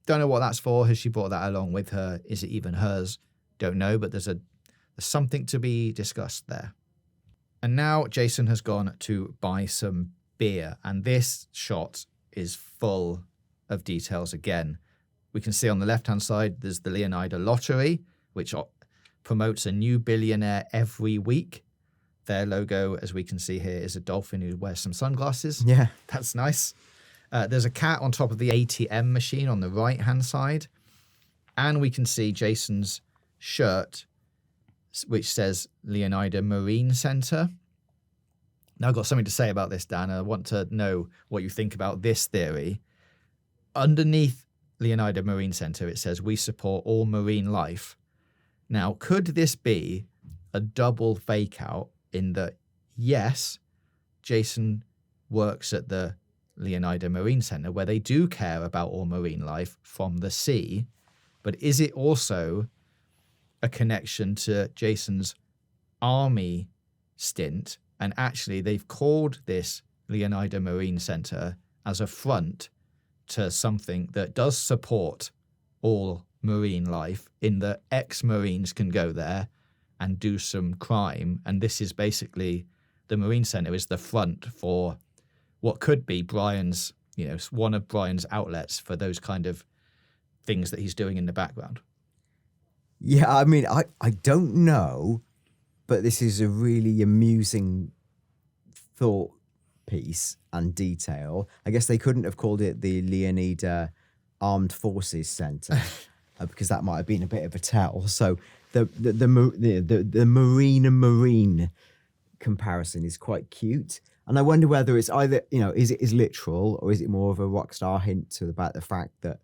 don't know what that's for. Has she brought that along with her? Is it even hers? Don't know, but there's something to be discussed there. And now Jason has gone to buy some beer, and this shot is full of details again. We can see on the left-hand side, there's the Leonida lottery, which promotes a new billionaire every week. Their logo, as we can see here, is a dolphin who wears some sunglasses. Yeah. That's nice. There's a cat on top of the ATM machine on the right-hand side. And we can see Jason's shirt, which says Leonida Marine Center. Now, I've got something to say about this, Dan. I want to know what you think about this theory. Underneath Leonida Marine Center, it says, "We support all marine life." Now, could this be a double fake out in that, yes, Jason works at the Leonida Marine Center where they do care about all marine life from the sea, but is it also a connection to Jason's army stint? And actually, they've called this Leonida Marine Center as a front to something that does support all marine life, in that ex-Marines can go there and do some crime. And this is basically, the Marine Center is the front for what could be Brian's, one of Brian's outlets for those kind of things that he's doing in the background. Yeah, I mean, I don't know, but this is a really amusing thought piece and detail. I guess they couldn't have called it the Leonida Armed Forces Center because that might have been a bit of a tell. So the marine and marine comparison is quite cute. And I wonder whether it's either, is it as literal, or is it more of a Rockstar hint about the fact that,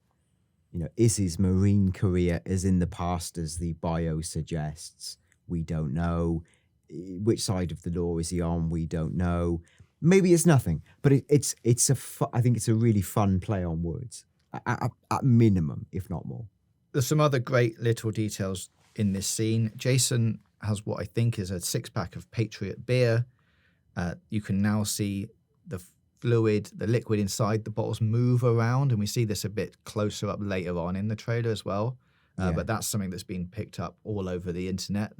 is his marine career as in the past as the bio suggests? We don't know. Which side of the law is he on? We don't know. Maybe it's nothing, but I think it's a really fun play on words, at minimum, if not more. There's some other great little details in this scene. Jason has what I think is a 6-pack of Patriot beer. You can now see the liquid inside the bottles move around, and we see this a bit closer up later on in the trailer as well. But that's something that's been picked up all over the internet.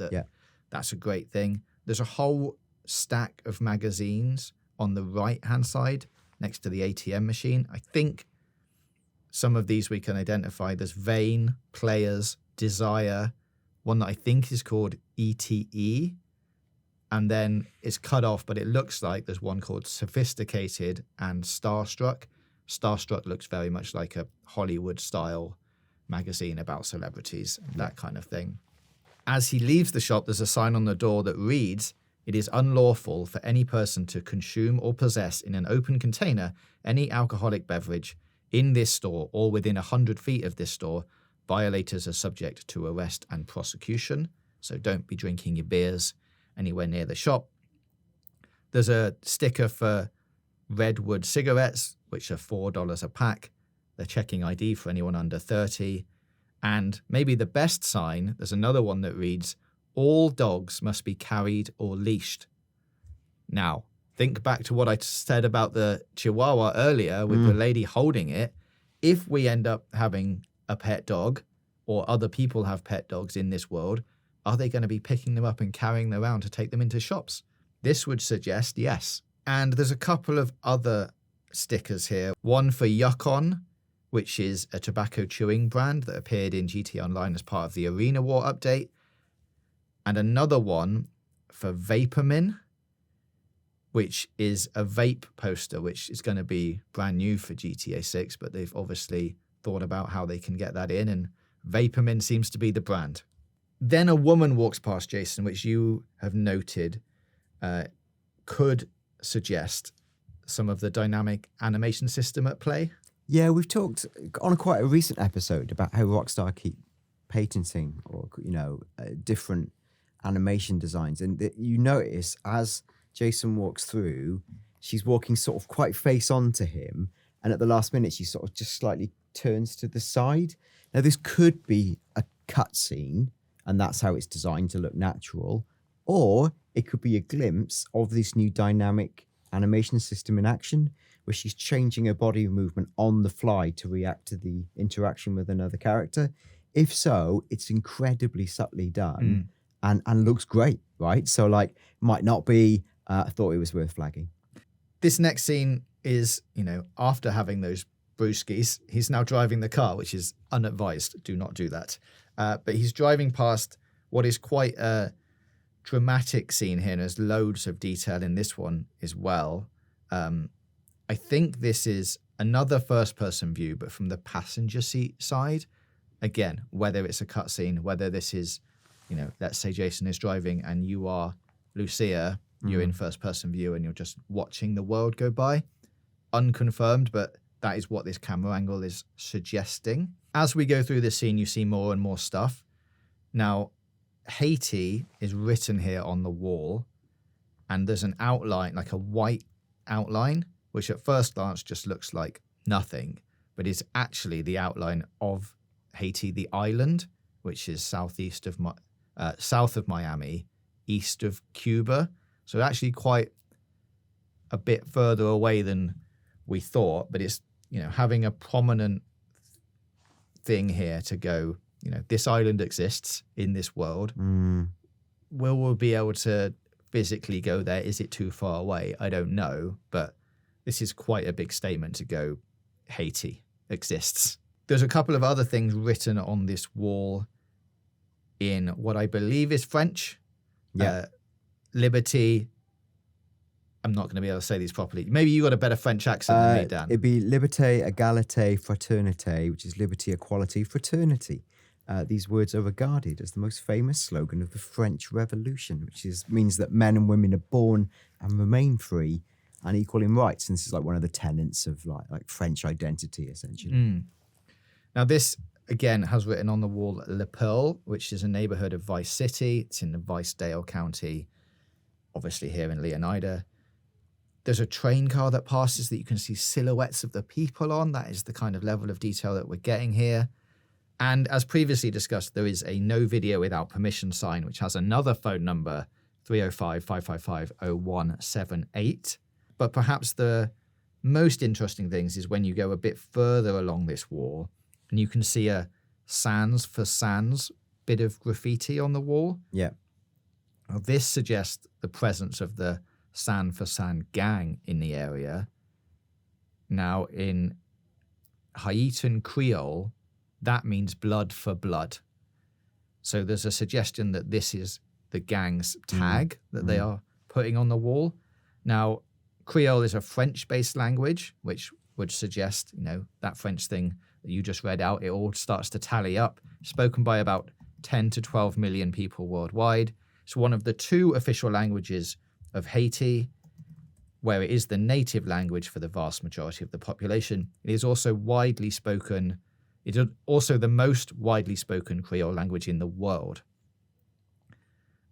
That's a great thing. There's a whole stack of magazines on the right-hand side next to the ATM machine. I think some of these we can identify. There's Vain, Players, Desire, one that I think is called ETE, and then it's cut off, but it looks like there's one called Sophisticated and Starstruck. Starstruck looks very much like a Hollywood-style magazine about celebrities, that kind of thing. As he leaves the shop, there's a sign on the door that reads, "It is unlawful for any person to consume or possess in an open container any alcoholic beverage in this store or within 100 feet of this store. Violators are subject to arrest and prosecution." So don't be drinking your beers anywhere near the shop. There's a sticker for Redwood cigarettes, which are $4 a pack. They're checking ID for anyone under 30. And maybe the best sign, there's another one that reads, "All dogs must be carried or leashed." Now, think back to what I said about the Chihuahua earlier with the lady holding it. If we end up having a pet dog, or other people have pet dogs in this world, are they going to be picking them up and carrying them around to take them into shops? This would suggest yes. And there's a couple of other stickers here. One for Yukon, which is a tobacco chewing brand that appeared in GTA Online as part of the Arena War update. And another one for Vapormin, which is a vape poster, which is going to be brand new for GTA 6, but they've obviously thought about how they can get that in, and Vapormin seems to be the brand. Then a woman walks past Jason, which you have noted could suggest some of the dynamic animation system at play. Yeah, we've talked on quite a recent episode about how Rockstar keep patenting or, different animation designs. And you notice as Jason walks through, she's walking sort of quite face on to him. And at the last minute, she sort of just slightly turns to the side. Now, this could be a cutscene, and that's how it's designed to look natural. Or it could be a glimpse of this new dynamic animation system in action, where she's changing her body movement on the fly to react to the interaction with another character. If so, it's incredibly subtly done and looks great, right? So, might not be, I thought it was worth flagging. This next scene is, after having those brewskis, he's now driving the car, which is unadvised. Do not do that. But he's driving past what is quite a dramatic scene here, and there's loads of detail in this one as well. I think this is another first-person view, but from the passenger seat side. Again, whether it's a cutscene, whether this is, let's say Jason is driving and you are Lucia, you're in first-person view and you're just watching the world go by. Unconfirmed, but that is what this camera angle is suggesting. As we go through this scene, you see more and more stuff. Now, Haiti is written here on the wall, and there's an outline, like a white outline, which at first glance just looks like nothing, but is actually the outline of Haiti, the island, which is south of Miami, east of Cuba. So actually quite a bit further away than we thought, but it's, having a prominent thing here to go, this island exists in this world. Will we be able to physically go there? Is it too far away? I don't know, but this is quite a big statement to go, Haiti exists. There's a couple of other things written on this wall in what I believe is French. Yeah. Liberty. I'm not going to be able to say these properly. Maybe you got a better French accent than me, Dan. It'd be liberté, égalité, fraternité, which is liberty, equality, fraternity. These words are regarded as the most famous slogan of the French Revolution, which means that men and women are born and remain free and equal in rights. And this is one of the tenets of like French identity, essentially. Now, this, again, has written on the wall Le Pearl, which is a neighborhood of Vice City. It's in the Vicedale County, obviously here in Leonida. There's a train car that passes that you can see silhouettes of the people on. That is the kind of level of detail that we're getting here. And as previously discussed, there is a no video without permission sign, which has another phone number, 305-555-0178. But perhaps the most interesting things is when you go a bit further along this wall, and you can see a Sans for Sans bit of graffiti on the wall. Yeah. Now, this suggests the presence of the San for San gang in the area. Now, in Haitian Creole, that means blood for blood. So there's a suggestion that this is the gang's tag that they are putting on the wall. Now, Creole is a French-based language, which would suggest, that French thing that you just read out, it all starts to tally up. Spoken by about 10 to 12 million people worldwide. It's one of the two official languages of Haiti, where it is the native language for the vast majority of the population. It is also widely spoken. It is also the most widely spoken Creole language in the world.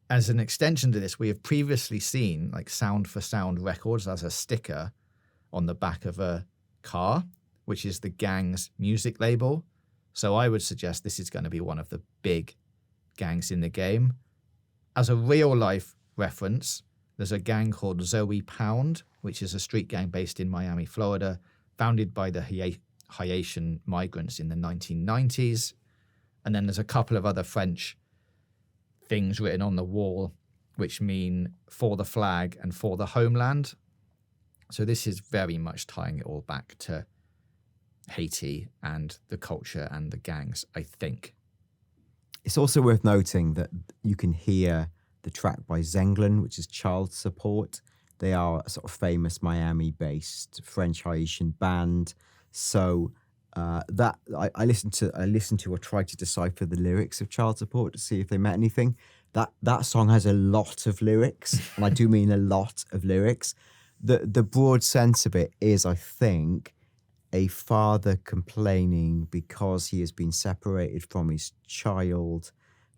As an extension to this, we have previously seen sound for sound records as a sticker on the back of a car, which is the gang's music label. So I would suggest this is going to be one of the big gangs in the game. As a real life reference, there's a gang called Zoe Pound, which is a street gang based in Miami, Florida, founded by the Haitian migrants in the 1990s. And then there's a couple of other French things written on the wall, which mean for the flag and for the homeland. So this is very much tying it all back to Haiti and the culture and the gangs, I think. It's also worth noting that you can hear the track by Zenglen, which is Child Support. They are a sort of famous Miami-based French Haitian band. So That I listened to or tried to decipher the lyrics of Child Support to see if they meant anything. That song has a lot of lyrics, and I do mean a lot of lyrics. The broad sense of it is, I think, a father complaining because he has been separated from his child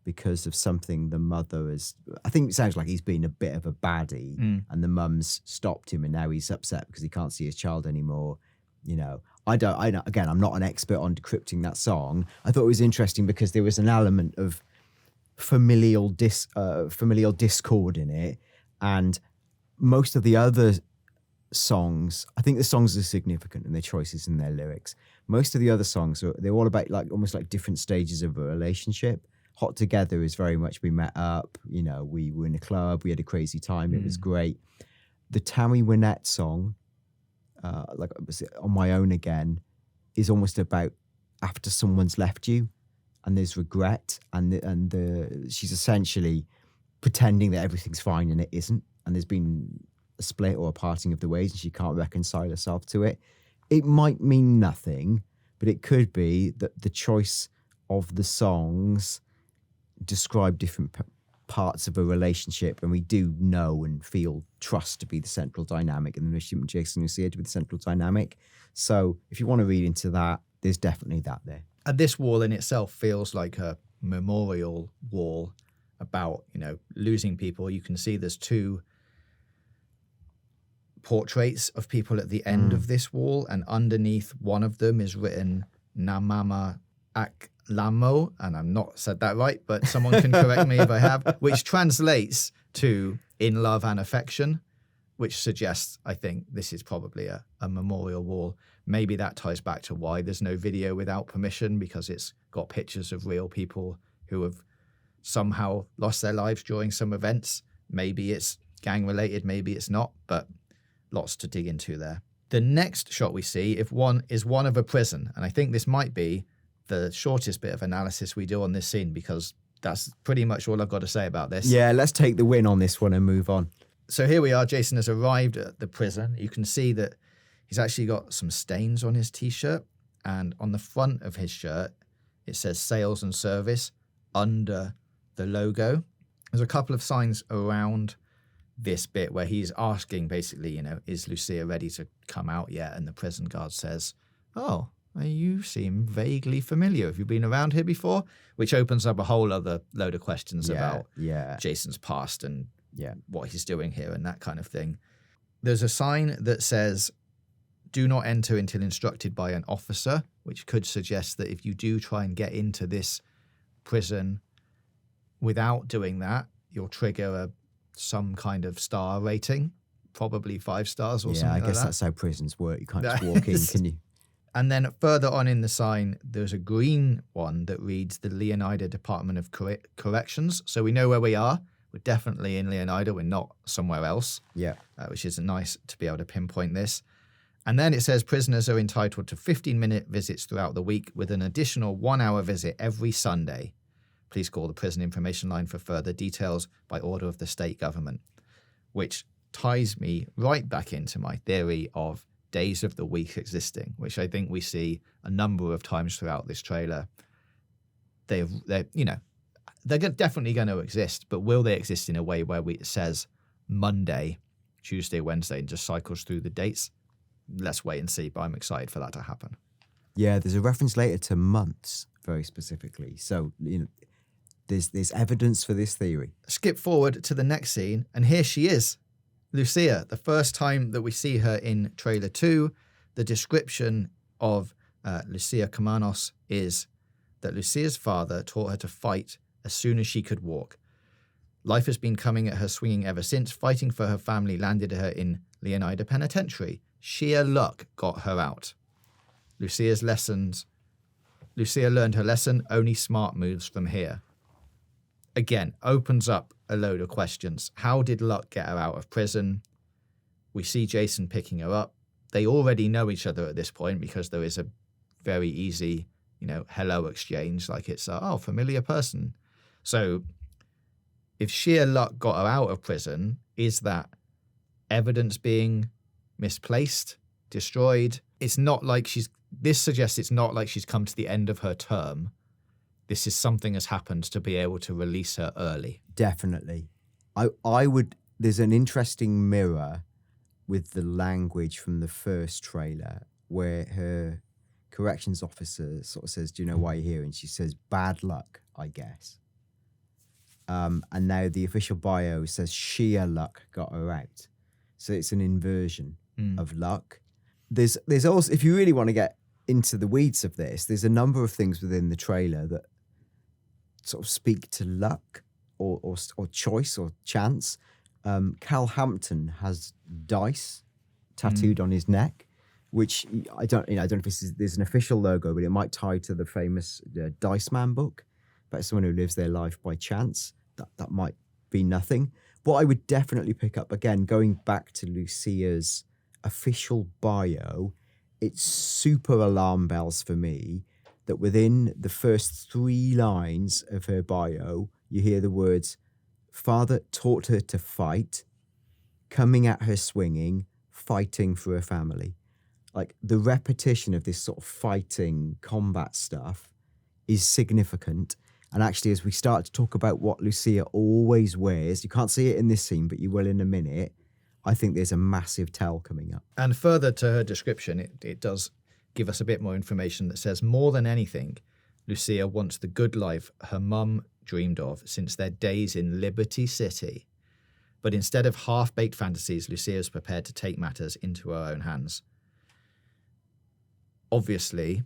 because of something the mother has. I think it sounds like he's been a bit of a baddie, and the mum's stopped him, and now he's upset because he can't see his child anymore. You know, I don't. Again, I'm not an expert on decrypting that song. I thought it was interesting because there was an element of familial discord in it, and most of the other songs, I think the songs are significant in their choices and their lyrics. Most of the other songs they're all about like almost like different stages of a relationship. Hot Together is very much we met up, you know, we were in a club, we had a crazy time, it was great. The Tammy Wynette song, like was it On My Own Again, is almost about after someone's left you and there's regret, and she's essentially pretending that everything's fine and it isn't, and there's been a split or a parting of the ways and she can't reconcile herself to it. It might mean nothing, but it could be that the choice of the songs describe different parts of a relationship, and we do know and feel trust to be the central dynamic, and the relationship with Jason and Lucia to be the central dynamic. So if you want to read into that, there's definitely that there. And this wall in itself feels like a memorial wall about, you know, losing people. You can see there's two portraits of people at the end of this wall, and underneath one of them is written Namama Aklamo, and I'm not said that right, but someone can correct me if I have, which translates to in love and affection, which suggests, I think, this is probably a memorial wall. Maybe that ties back to why there's no video without permission, because it's got pictures of real people who have somehow lost their lives during some events. Maybe it's gang related, maybe it's not, but lots to dig into there. The next shot we see is one of a prison, and I think this might be the shortest bit of analysis we do on this scene, because that's pretty much all I've got to say about this. Yeah, let's take the win on this one and move on. So here we are. Jason has arrived at the prison. You can see that he's actually got some stains on his t-shirt, and on the front of his shirt it says sales and service under the logo. There's a couple of signs around this bit where he's asking basically, you know, is Lucia ready to come out yet? And the prison guard says, oh, you seem vaguely familiar. Have you been around here before? Which opens up a whole other load of questions about Jason's past and what he's doing here and that kind of thing. There's a sign that says, do not enter until instructed by an officer, which could suggest that if you do try and get into this prison without doing that, you'll trigger some kind of star rating, probably 5 stars or something like that. Yeah, I guess that's how prisons work. You can't just walk in, can you? And then further on in the sign, there's a green one that reads the Leonida Department of Corrections. So we know where we are. We're definitely in Leonida. We're not somewhere else. Yeah. Which is nice to be able to pinpoint this. And then it says prisoners are entitled to 15-minute visits throughout the week with an additional 1-hour visit every Sunday. Please call the prison information line for further details by order of the state government, which ties me right back into my theory of days of the week existing, which I think we see a number of times throughout this trailer. They're definitely going to exist, but will they exist in a way where it says Monday, Tuesday, Wednesday, and just cycles through the dates? Let's wait and see, but I'm excited for that to happen. Yeah, there's a reference later to months, very specifically. So, you know, there's evidence for this theory. Skip forward to the next scene, and here she is, Lucia. The first time that we see her in trailer 2, the description of Lucia Kamanos is that Lucia's father taught her to fight as soon as she could walk. Life has been coming at her swinging ever since. Fighting for her family landed her in Leonida Penitentiary. Sheer luck got her out. Lucia learned her lesson. Only smart moves from here. Again, opens up a load of questions. How did luck get her out of prison? We see Jason picking her up. They already know each other at this point because there is a very easy, hello exchange. Like it's familiar person. So if sheer luck got her out of prison, is that evidence being misplaced, destroyed? It's not like she's this suggests it's not like she's come to the end of her term. This is something has happened to be able to release her early. Definitely. I would, there's an interesting mirror with the language from the first trailer where her corrections officer sort of says, do you know why you're here? And she says, bad luck, I guess. And now the official bio says sheer luck got her out. So it's an inversion of luck. There's also, if you really want to get into the weeds of this, there's a number of things within the trailer that sort of speak to luck or choice or chance. Cal Hampton has dice tattooed on his neck, which I don't know if there's an official logo, but it might tie to the famous Dice Man book about someone who lives their life by chance. That might be nothing. What I would definitely pick up, again, going back to Lucia's official bio, it's super alarm bells for me that within the first 3 lines of her bio, you hear the words, father taught her to fight, coming at her swinging, fighting for her family. Like, the repetition of this sort of fighting combat stuff is significant. And actually, as we start to talk about what Lucia always wears, you can't see it in this scene, but you will in a minute, I think there's a massive tell coming up. And further to her description, it does give us a bit more information that says, more than anything, Lucia wants the good life her mum dreamed of since their days in Liberty City. But instead of half-baked fantasies, Lucia is prepared to take matters into her own hands. Obviously,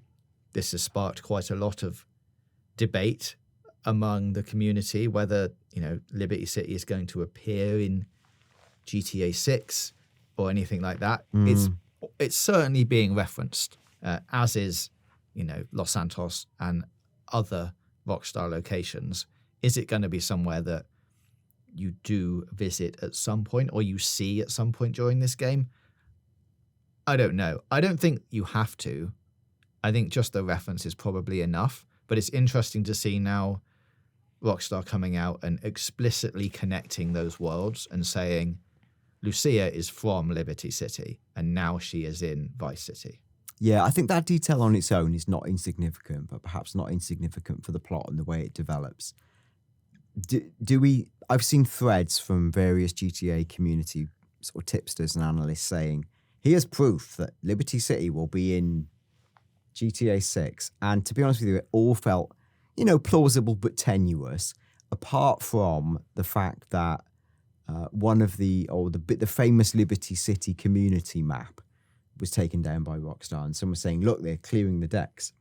this has sparked quite a lot of debate among the community, whether, Liberty City is going to appear in GTA 6 or anything like that. It's certainly being referenced, as is, Los Santos and other Rockstar locations. Is it going to be somewhere that you do visit at some point or you see at some point during this game? I don't know. I don't think you have to. I think just the reference is probably enough. But it's interesting to see now Rockstar coming out and explicitly connecting those worlds and saying Lucia is from Liberty City and now she is in Vice City. Yeah, I think that detail on its own is not insignificant, but perhaps not insignificant for the plot and the way it develops. I've seen threads from various GTA community sort of tipsters and analysts saying, here's proof that Liberty City will be in GTA 6. And to be honest with you, it all felt, plausible but tenuous, apart from the fact that one of the famous Liberty City community map was taken down by Rockstar, and someone was saying, look, they're clearing the decks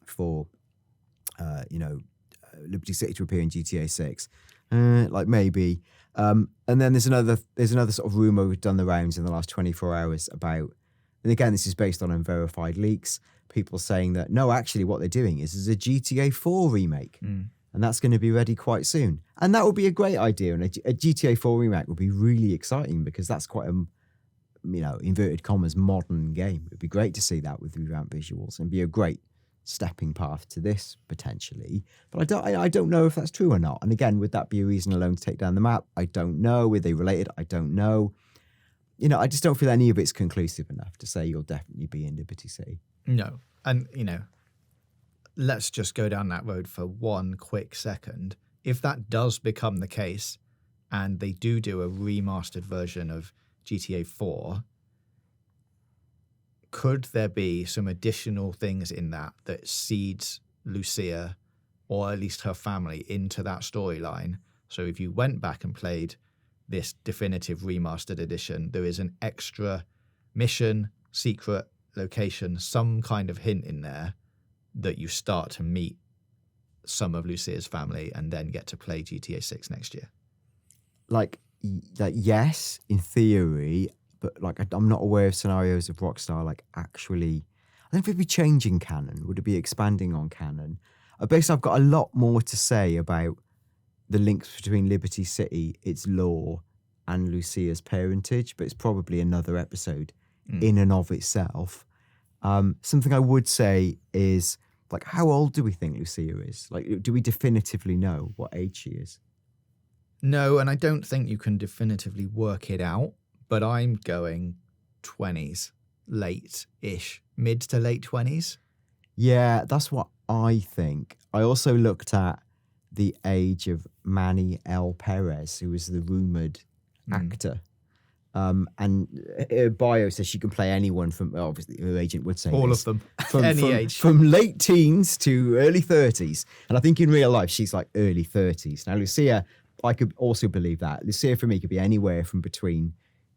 for, Liberty City to appear in GTA 6. Maybe. And then there's another sort of rumor we've done the rounds in the last 24 hours about, and again, this is based on unverified leaks, people saying that, no, actually what they're doing is a GTA 4 remake. And that's going to be ready quite soon. And that would be a great idea. And a GTA 4 remake would be really exciting because that's quite a, inverted commas, modern game. It'd be great to see that with revamped visuals and be a great stepping path to this potentially. But I don't know if that's true or not. And again, would that be a reason alone to take down the map? I don't know. Were they related? I don't know. I just don't feel any of it's conclusive enough to say you'll definitely be in Liberty City. No. And, let's just go down that road for one quick second. If that does become the case and they do a remastered version of GTA 4, could there be some additional things in that seeds Lucia, or at least her family, into that storyline? So if you went back and played this definitive remastered edition, there is an extra mission, secret location, some kind of hint in there that you start to meet some of Lucia's family and then get to play GTA 6 next year. Yes, in theory, but I'm not aware of scenarios of Rockstar actually. I think if it'd be changing canon, would it be expanding on canon? Basically, I've got a lot more to say about the links between Liberty City, its lore, and Lucia's parentage, but it's probably another episode in and of itself. Something I would say is, how old do we think Lucia is? Do we definitively know what age she is? No, and I don't think you can definitively work it out, but I'm going 20s, late-ish, mid to late 20s. Yeah, that's what I think. I also looked at the age of Manny L. Perez, who was the rumored actor. And her bio says she can play anyone from, obviously her agent would say All this, of them, from, any from, age. from late teens to early 30s. And I think in real life, she's like early 30s. Now, Lucia, I could also believe that. Lucia for me could be anywhere from between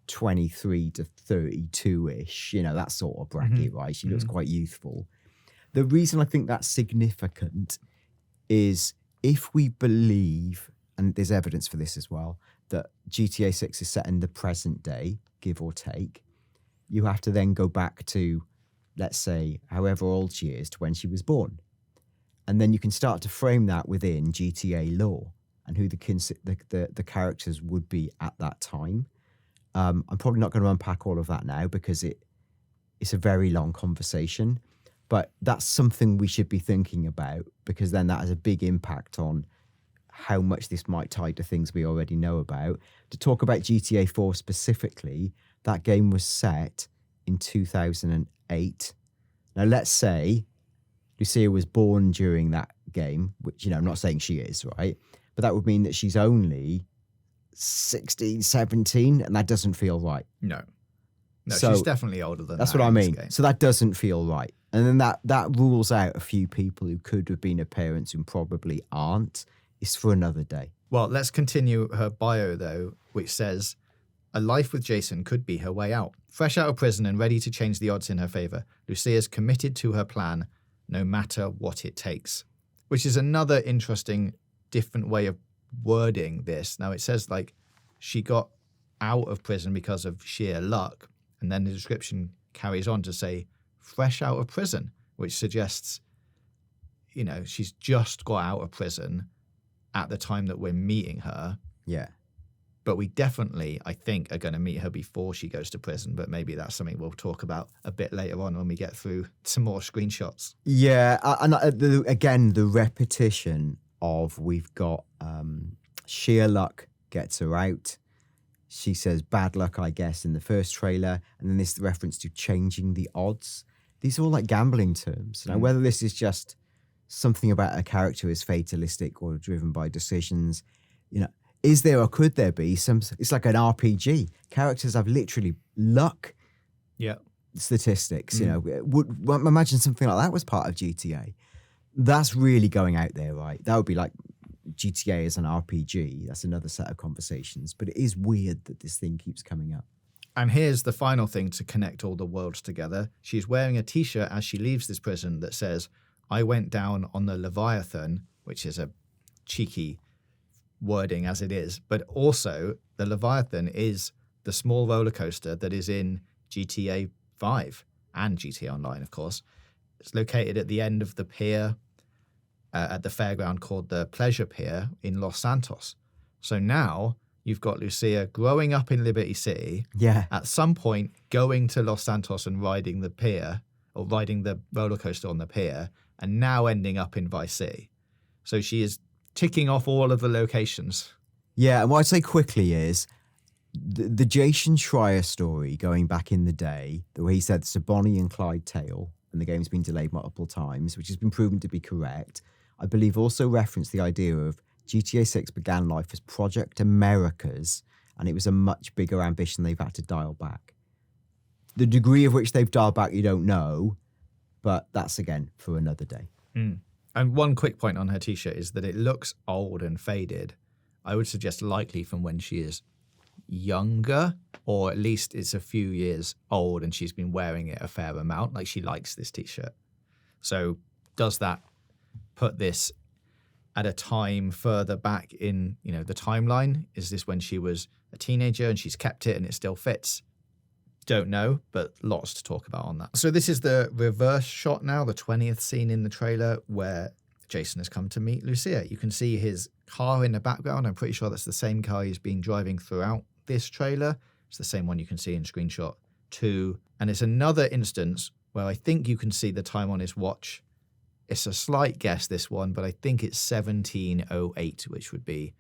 23 to 32-ish, that sort of bracket, right? She looks quite youthful. The reason I think that's significant is if we believe, and there's evidence for this as well, that GTA 6 is set in the present day, give or take, you have to then go back to, let's say, however old she is to when she was born. And then you can start to frame that within GTA lore and who the characters would be at that time. I'm probably not going to unpack all of that now because it's a very long conversation. But that's something we should be thinking about because then that has a big impact on how much this might tie to things we already know about. To talk about GTA 4 specifically, that game was set in 2008. Now, let's say Lucia was born during that game, which, I'm not saying she is, right? But that would mean that she's only 16, 17, and that doesn't feel right. No, So she's definitely older than that. That's what I mean. So that doesn't feel right. And then that rules out a few people who could have been her parents and probably aren't. It's for another day. Well, let's continue her bio, though, which says, a life with Jason could be her way out. Fresh out of prison and ready to change the odds in her favor, Lucia's committed to her plan, no matter what it takes. Which is another interesting, different way of wording this. Now, it says, she got out of prison because of sheer luck. And then the description carries on to say, fresh out of prison, which suggests, she's just got out of prison at the time that we're meeting her. Yeah. But we definitely, I think, are going to meet her before she goes to prison. But maybe that's something we'll talk about a bit later on when we get through some more screenshots. Yeah. And again, the repetition of we've got sheer luck gets her out. She says bad luck, I guess, in the first trailer. And then this reference to changing the odds. These are all like gambling terms. Now, whether this is just something about a character is fatalistic or driven by decisions, is there or could there be some, it's like an RPG. Characters have literally luck statistics, would imagine something like that was part of GTA. That's really going out there, right? That would be like GTA as an RPG. That's another set of conversations, but it is weird that this thing keeps coming up. And here's the final thing to connect all the worlds together. She's wearing a t-shirt as she leaves this prison that says, I went down on the Leviathan, which is a cheeky wording as it is, but also the Leviathan is the small roller coaster that is in GTA 5 and GTA Online, of course. It's located at the end of the pier at the fairground called the Pleasure Pier in Los Santos. So now you've got Lucia growing up in Liberty City. Yeah. At some point going to Los Santos and riding the pier or riding the roller coaster on the pier, and now ending up in Vice City. So she is ticking off all of the locations. Yeah, and what I'd say quickly is the Jason Schreier story going back in the day, where he said it's a Bonnie and Clyde tale, and the game's been delayed multiple times, which has been proven to be correct, I believe also referenced the idea of GTA 6 began life as Project America's, and it was a much bigger ambition they've had to dial back. The degree of which they've dialed back, you don't know, but that's, again, for another day. And one quick point on her t-shirt is that it looks old and faded. I would suggest likely from when she is younger, or at least it's a few years old and she's been wearing it a fair amount. Like, she likes this t-shirt. So does that put this at a time further back in, the timeline? Is this when she was a teenager and she's kept it and it still fits? Don't know, but lots to talk about on that. So this is the reverse shot now, the 20th scene in the trailer where Jason has come to meet Lucia. You can see his car in the background. I'm pretty sure that's the same car he's been driving throughout this trailer. It's the same one you can see in screenshot 2. And it's another instance where I think you can see the time on his watch. It's a slight guess, this one, but I think it's 17:08, which would be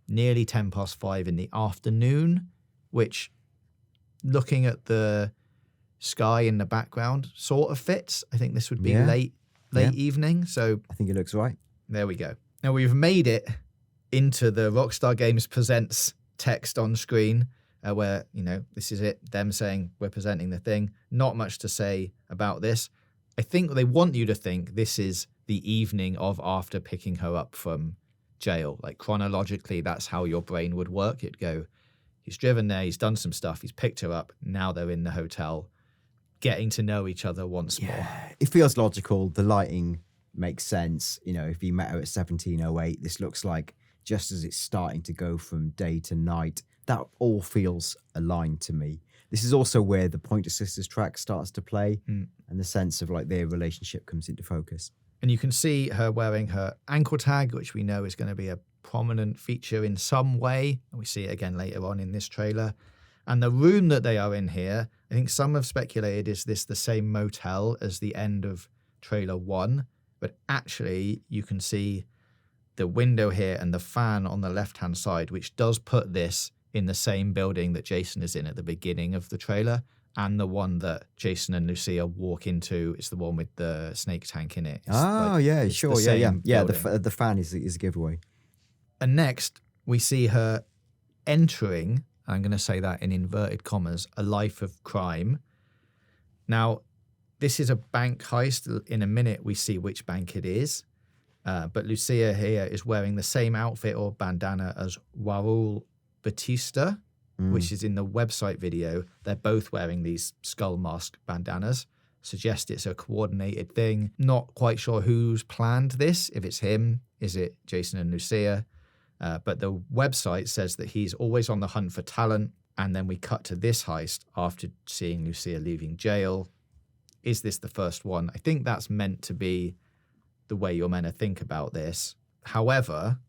nearly 5:10 in the afternoon, which, looking at the sky in the background, sort of fits. I think this would be late late evening. So I think it looks right. There we go. Now we've made it into the Rockstar Games Presents text on screen where, this is it, them saying we're presenting the thing. Not much to say about this. I think they want you to think this is the evening of after picking her up from jail. Like chronologically, that's how your brain would work. It'd go, he's driven there, he's done some stuff, he's picked her up, now they're in the hotel, getting to know each other once more. It feels logical. The lighting makes sense. If you met her at 1708, this looks like just as it's starting to go from day to night. That all feels aligned to me. This is also where the Pointer Sisters track starts to play and the sense of like their relationship comes into focus. And you can see her wearing her ankle tag, which we know is going to be a prominent feature in some way. And we see it again later on in this trailer. And the room that they are in here, I think some have speculated, is this the same motel as the end of trailer 1? But actually, you can see the window here and the fan on the left-hand side, which does put this in the same building that Jason is in at the beginning of the trailer, and the one that Jason and Lucia walk into is the one with the snake tank in it. Sure. Yeah, the fan is a giveaway. And next, we see her entering, I'm going to say that in inverted commas, a life of crime. Now, this is a bank heist. In a minute, we see which bank it is. But Lucia here is wearing the same outfit or bandana as Raul Batista, which is in the website video. They're both wearing these skull mask bandanas. Suggest it's a coordinated thing. Not quite sure who's planned this. If it's him, is it Jason and Lucia? But the website says that he's always on the hunt for talent. And then we cut to this heist after seeing Lucia leaving jail. Is this the first one? I think that's meant to be the way you're meant to think about this. However,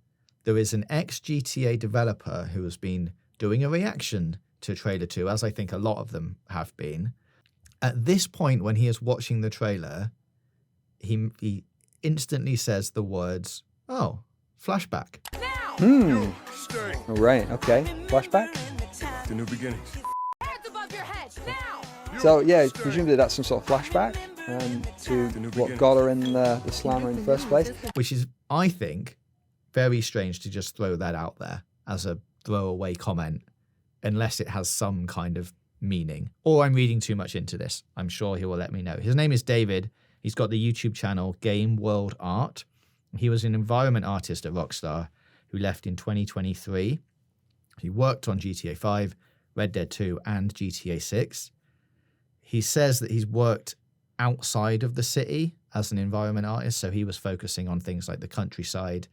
there is an ex-GTA developer who has been doing a reaction to trailer 2, as I think a lot of them have been. At this point, when he is watching the trailer, he instantly says the words, "Oh, flashback." All right, okay. Flashback? The new beginnings. So, yeah, presumably that's some sort of flashback to what got her in the slammer in the first place. Which is, I think, very strange to just throw that out there as a throwaway comment, unless it has some kind of meaning. Or I'm reading too much into this. I'm sure he will let me know. His name is David. He's got the YouTube channel Game World Art. He was an environment artist at Rockstar who left in 2023. He worked on GTA 5, Red Dead 2, and GTA 6. He says that he's worked outside of the city as an environment artist, so he was focusing on things like the countryside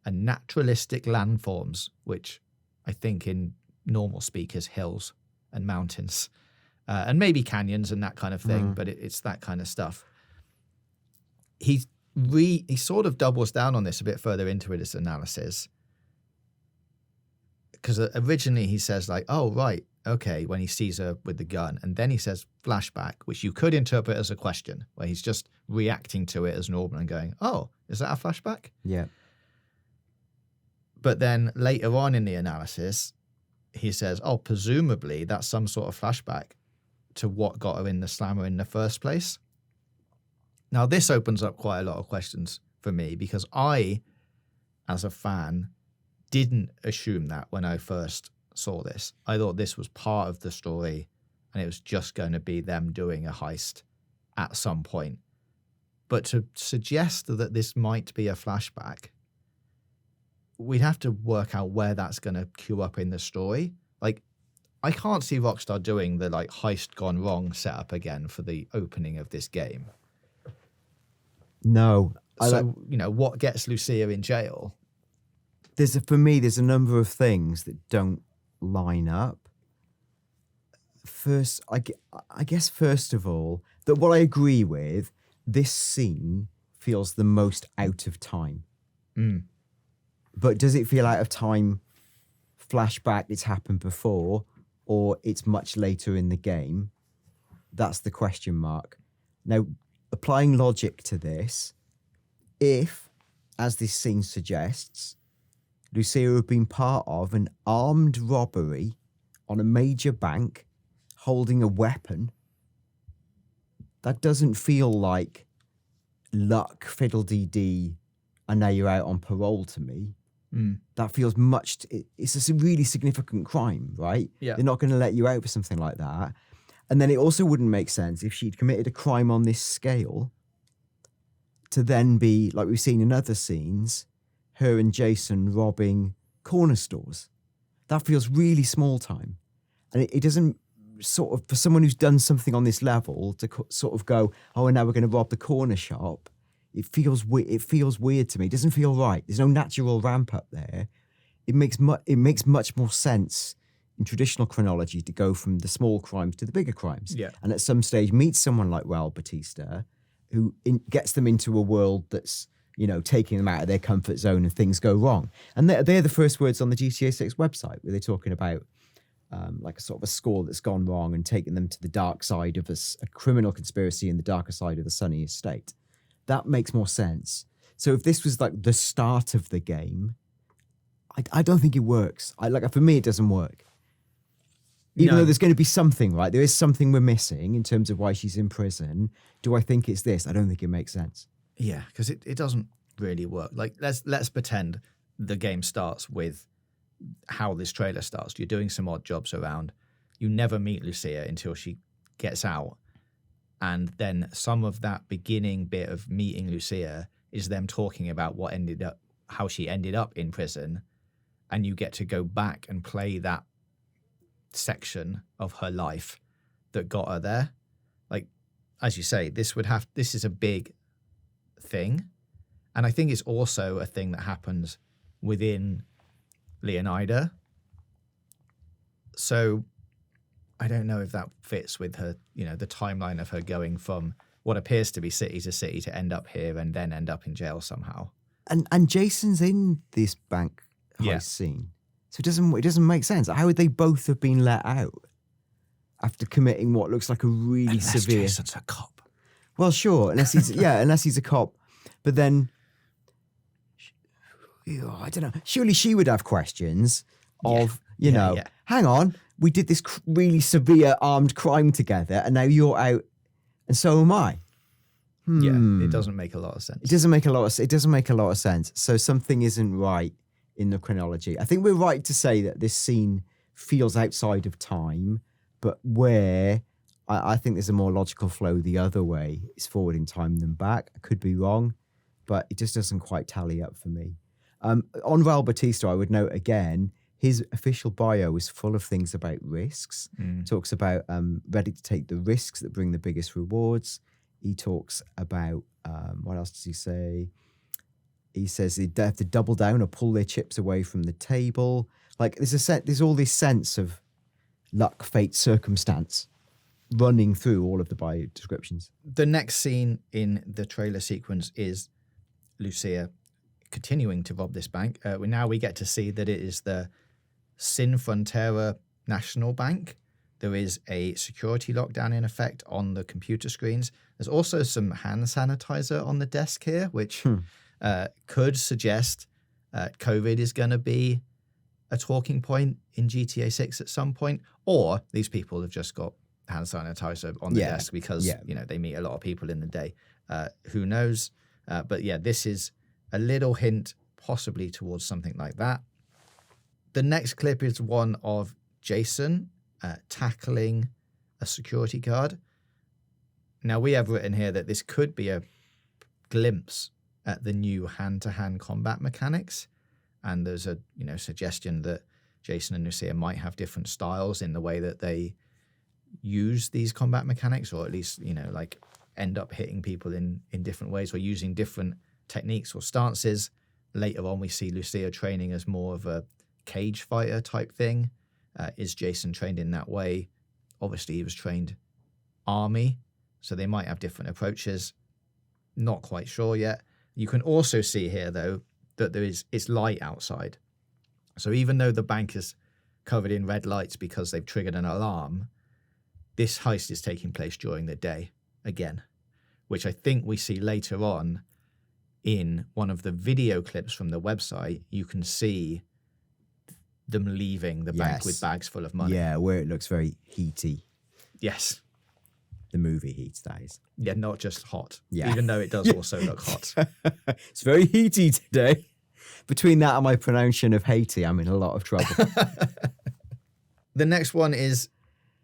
and naturalistic landforms, which I think in normal speak is hills and mountains, and maybe canyons and that kind of thing, but it's that kind of stuff. He sort of doubles down on this a bit further into his analysis, because originally he says like, oh, right, okay, when he sees her with the gun, and then he says flashback, which you could interpret as a question, where he's just reacting to it as normal and going, oh, is that a flashback? Yeah. But then later on in the analysis, he says, oh, presumably that's some sort of flashback to what got her in the slammer in the first place. Now, this opens up quite a lot of questions for me, because I, as a fan, didn't assume that when I first saw this. I thought this was part of the story and it was just going to be them doing a heist at some point. But to suggest that this might be a flashback, we'd have to work out where that's going to queue up in the story. Like, I can't see Rockstar doing the like heist gone wrong setup again for the opening of this game. No. So, what gets Lucia in jail? For me, there's a number of things that don't line up. First, I guess first of all, that what I agree with, this scene feels the most out of time. But does it feel out of time flashback, it's happened before, or it's much later in the game? That's the question mark. Now, applying logic to this, if, as this scene suggests, Lucia had been part of an armed robbery on a major bank, holding a weapon, that doesn't feel like luck, fiddle-dee-dee, and now you're out on parole to me. That feels it's a really significant crime, right? Yeah. They're not going to let you out for something like that. And then it also wouldn't make sense if she'd committed a crime on this scale to then be, like we've seen in other scenes, her and Jason robbing corner stores. That feels really small time. And it doesn't sort of, for someone who's done something on this level to sort of go, oh, and now we're going to rob the corner shop. It feels weird to me. It doesn't feel right. There's no natural ramp up there. It makes much more sense in traditional chronology to go from the small crimes to the bigger crimes. Yeah. And at some stage meet someone like Raul Batista, who gets them into a world that's, taking them out of their comfort zone and things go wrong. And they're the first words on the GTA 6 website where they're talking about like a sort of a score that's gone wrong and taking them to the dark side of a criminal conspiracy in the darker side of the Sunny Estate. That makes more sense. So if this was like the start of the game, I don't think it works. For me, it doesn't work. Even though there's going to be something, right? There is something we're missing in terms of why she's in prison. Do I think it's this? I don't think it makes sense. Yeah, because it doesn't really work. Like, let's pretend the game starts with how this trailer starts. You're doing some odd jobs around. You never meet Lucia until she gets out. And then some of that beginning bit of meeting Lucia is them talking about how she ended up in prison. And you get to go back and play that section of her life that got her there. Like, as you say, this is a big thing. And I think it's also a thing that happens within Leonida. So I don't know if that fits with her, the timeline of her going from what appears to be city to city to end up here and then end up in jail somehow. And Jason's in this bank heist scene. So it doesn't make sense. How would they both have been let out after committing what looks like a really severe... Unless Jason's a cop. Well, sure, unless he's a cop. But then, I don't know. Surely she would have questions of, hang on, we did this really severe armed crime together, and now you're out, and so am I. Yeah, it doesn't make a lot of sense. It doesn't make a lot of sense. So something isn't right in the chronology. I think we're right to say that this scene feels outside of time, but where I think there's a more logical flow the other way. It's forward in time than back. I could be wrong, but it just doesn't quite tally up for me. On Raul Batista, I would note again, his official bio is full of things about risks. Talks about ready to take the risks that bring the biggest rewards. He talks about, what else does he say? He says they have to double down or pull their chips away from the table. Like there's all this sense of luck, fate, circumstance running through all of the bio descriptions. The next scene in the trailer sequence is Lucia continuing to rob this bank. We get to see that it is the Sin Frontera National Bank. There is a security lockdown in effect on the computer screens. There's also some hand sanitizer on the desk here, which could suggest COVID is going to be a talking point in GTA 6 at some point, or these people have just got hand sanitizer on the desk because they meet a lot of people in the day. Who knows? But yeah, this is a little hint possibly towards something like that. The next clip is one of Jason tackling a security guard. Now, we have written here that this could be a glimpse at the new hand-to-hand combat mechanics. And there's a suggestion that Jason and Lucia might have different styles in the way that they use these combat mechanics, or at least, end up hitting people in different ways or using different techniques or stances. Later on, we see Lucia training as more of a cage fighter type thing. Is Jason trained in that way? Obviously, he was trained army, so they might have different approaches. Not quite sure yet. You can also see here, though, that it's light outside. So even though the bank is covered in red lights because they've triggered an alarm, this heist is taking place during the day again, which I think we see later on in one of the video clips from the website. You can see them leaving the bank with bags full of money. Yeah, where it looks very heaty. Yes. The movie heat, that is. Yeah, not just hot. Yeah. Even though it does also look hot. It's very heaty today. Between that and my pronunciation of Haiti, I'm in a lot of trouble. The next one is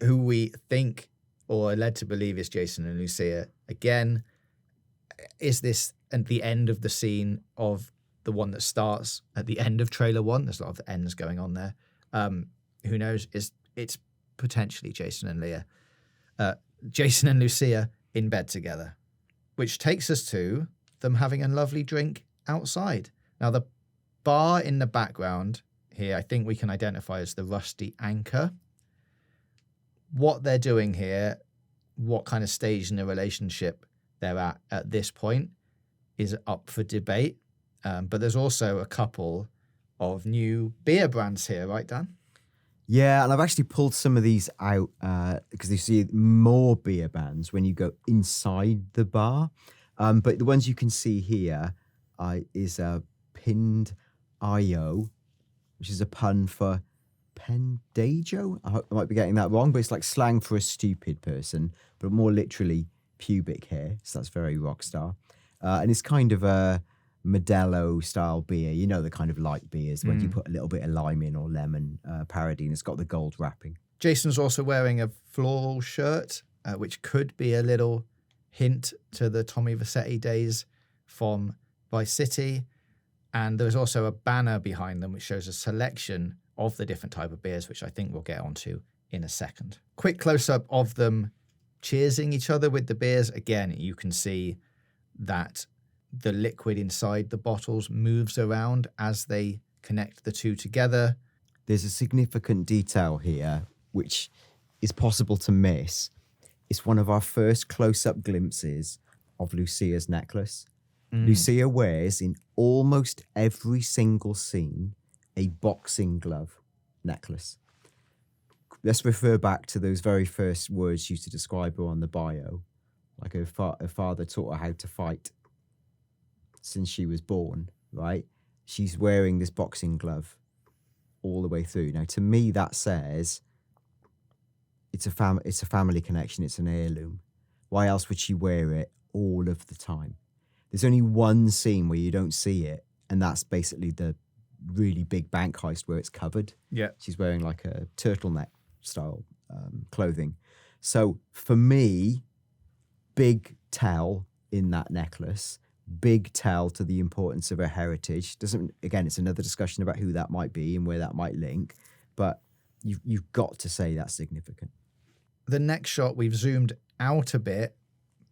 who we think or are led to believe is Jason and Lucia. Again, is this at the end of the scene of the one that starts at the end of trailer 1? There's a lot of ends going on there. Who knows? It's potentially Jason and Leah. Jason and Lucia in bed together, which takes us to them having a lovely drink outside. Now, the bar in the background here, I think we can identify as the Rusty Anchor. What they're doing here, what kind of stage in the relationship they're at this point is up for debate. But there's also a couple of new beer brands here, right, Dan? Yeah, and I've actually pulled some of these out because you see more beer brands when you go inside the bar. But the ones you can see here is Pinned IO, which is a pun for pendajo. I might be getting that wrong, but it's like slang for a stupid person, but more literally pubic hair. So that's very Rockstar. And it's kind of a Modelo style beer, you know, the kind of light beers when you put a little bit of lime in or lemon parody, and it's got the gold wrapping. Jason's also wearing a floral shirt, which could be a little hint to the Tommy Vercetti days from Vice City. And there's also a banner behind them which shows a selection of the different type of beers, which I think we'll get onto in a second. Quick close-up of them cheersing each other with the beers. Again, you can see that the liquid inside the bottles moves around as they connect the two together. There's a significant detail here which is possible to miss. It's one of our first close-up glimpses of Lucia's necklace. Lucia wears in almost every single scene a boxing glove necklace. Let's refer back to those very first words used to describe her on the bio. Like her father taught her how to fight since she was born, right? She's wearing this boxing glove all the way through. Now, to me, that says it's a family connection. It's an heirloom. Why else would she wear it all of the time? There's only one scene where you don't see it, and that's basically the really big bank heist where it's covered. Yeah. She's wearing like a turtleneck style clothing. So for me, big tell in that necklace, big tell to the importance of her heritage. Again, it's another discussion about who that might be and where that might link, but you've got to say that's significant. The next shot, we've zoomed out a bit,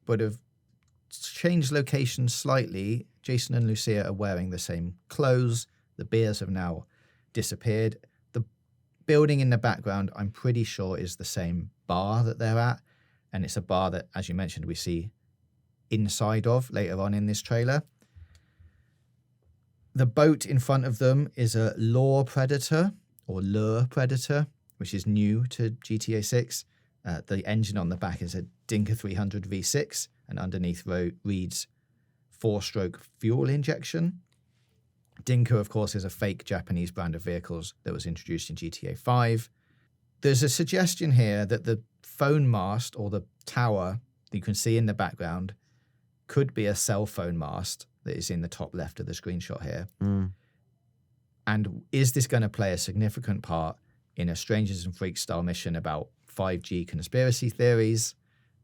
but have changed location slightly. Jason and Lucia are wearing the same clothes. The beers have now disappeared. The building in the background, I'm pretty sure, is the same bar that they're at. And it's a bar that, as you mentioned, we see inside of later on in this trailer. The boat in front of them is a Lure Predator, which is new to GTA 6. The engine on the back is a Dinker 300 V6, and underneath reads 4-stroke fuel injection. Dinker, of course, is a fake Japanese brand of vehicles that was introduced in GTA 5. There's a suggestion here that the phone mast or the tower that you can see in the background could be a cell phone mast that is in the top left of the screenshot here. And is this going to play a significant part in a Strangers and Freaks style mission about 5G conspiracy theories,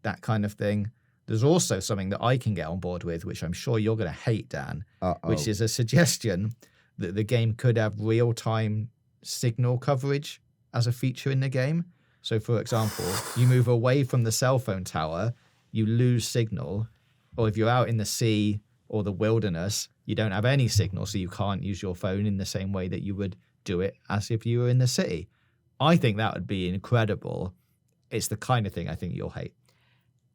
that kind of thing? There's also something that I can get on board with, which I'm sure you're going to hate, Dan, which is a suggestion that the game could have real-time signal coverage as a feature in the game. So, for example, you move away from the cell phone tower, you lose signal, or if you're out in the sea or the wilderness, you don't have any signal, so you can't use your phone in the same way that you would do it as if you were in the city. I think that would be incredible. It's the kind of thing I think you'll hate.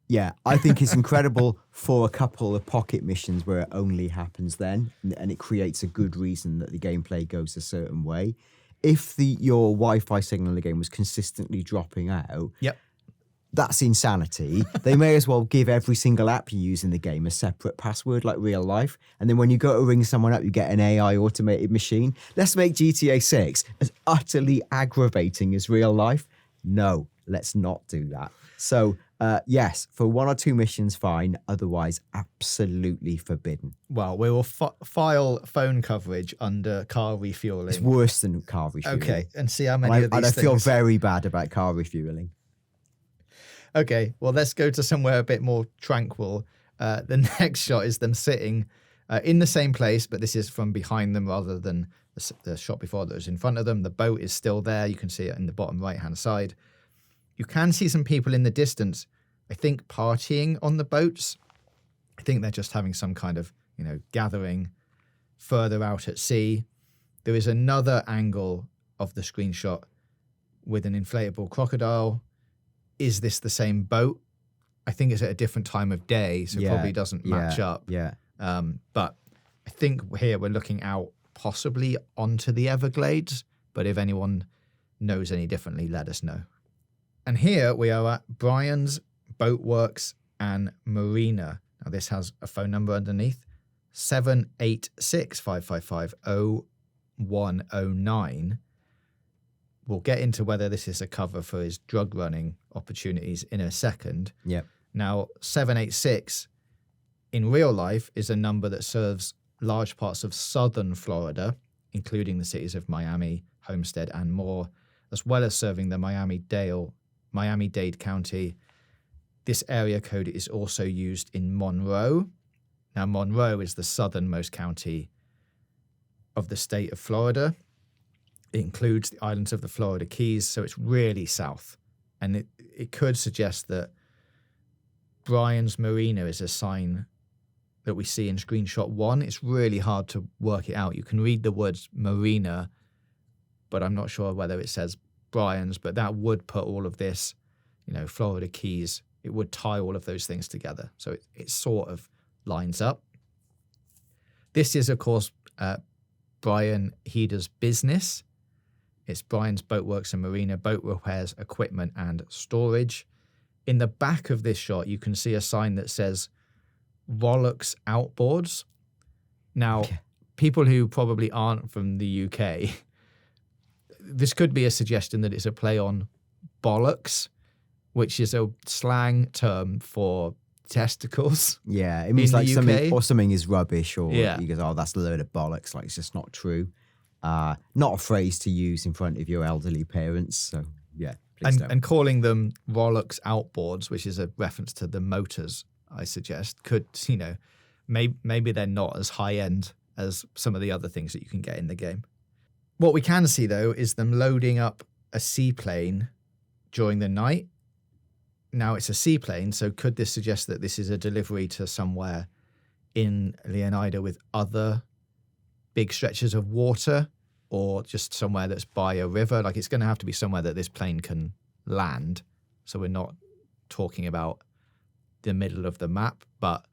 Yeah, I think it's incredible for a couple of pocket missions where it only happens then, and it creates a good reason that the gameplay goes a certain way. If your Wi-Fi signal in the game was consistently dropping out, that's insanity. They may as well give every single app you use in the game a separate password like real life, and then when you go to ring someone up, you get an AI automated machine. Let's make GTA 6 as utterly aggravating as real life. No, let's not do that. So Yes, for 1 or 2 missions, fine. Otherwise, absolutely forbidden. Well, we will file phone coverage under car refueling. It's worse than car refueling. Okay, and see how many of these and I feel things. very bad about car refueling. Okay, well, let's go to somewhere a bit more tranquil. The next shot is them sitting in the same place, but this is from behind them rather than the shot before that was in front of them. The boat is still there. You can see it in the bottom right-hand side. You can see some people in the distance, I think, partying on the boats. I think they're just having some kind of, gathering further out at sea. There is another angle of the screenshot with an inflatable crocodile. Is this the same boat? I think it's at a different time of day, so it probably doesn't match up. Yeah. But I think here we're looking out possibly onto the Everglades, but if anyone knows any differently, let us know. And here we are at Brian's Boatworks and Marina. Now this has a phone number underneath, 786-555-0109. We'll get into whether this is a cover for his drug running opportunities in a second. Yep. Now, 786 in real life is a number that serves large parts of southern Florida, including the cities of Miami, Homestead, and more, as well as serving the Miami-Dade County. This area code is also used in Monroe. Now, Monroe is the southernmost county of the state of Florida. It includes the islands of the Florida Keys, so it's really south. And it could suggest that Brian's Marina is a sign that we see in screenshot 1. It's really hard to work it out. You can read the words Marina, but I'm not sure whether it says Brian's, but that would put all of this, Florida Keys, it would tie all of those things together. So it sort of lines up. This is, of course, Brian Heeder's business. It's Brian's Boatworks and Marina, boat repairs, equipment, and storage. In the back of this shot, you can see a sign that says Rollocks Outboards. Now, people who probably aren't from the UK, this could be a suggestion that it's a play on bollocks, which is a slang term for testicles. Yeah, it means like something is rubbish, or Yeah. you go, oh, that's a load of bollocks. Like, it's just not true. Not a phrase to use in front of your elderly parents. So, yeah. And calling them Rollocks Outboards, which is a reference to the motors, I suggest, could, maybe they're not as high end as some of the other things that you can get in the game. What we can see, though, is them loading up a seaplane during the night. Now, it's a seaplane, so could this suggest that this is a delivery to somewhere in Leonida with other big stretches of water, or just somewhere that's by a river? Like, it's going to have to be somewhere that this plane can land. So we're not talking about the middle of the map, but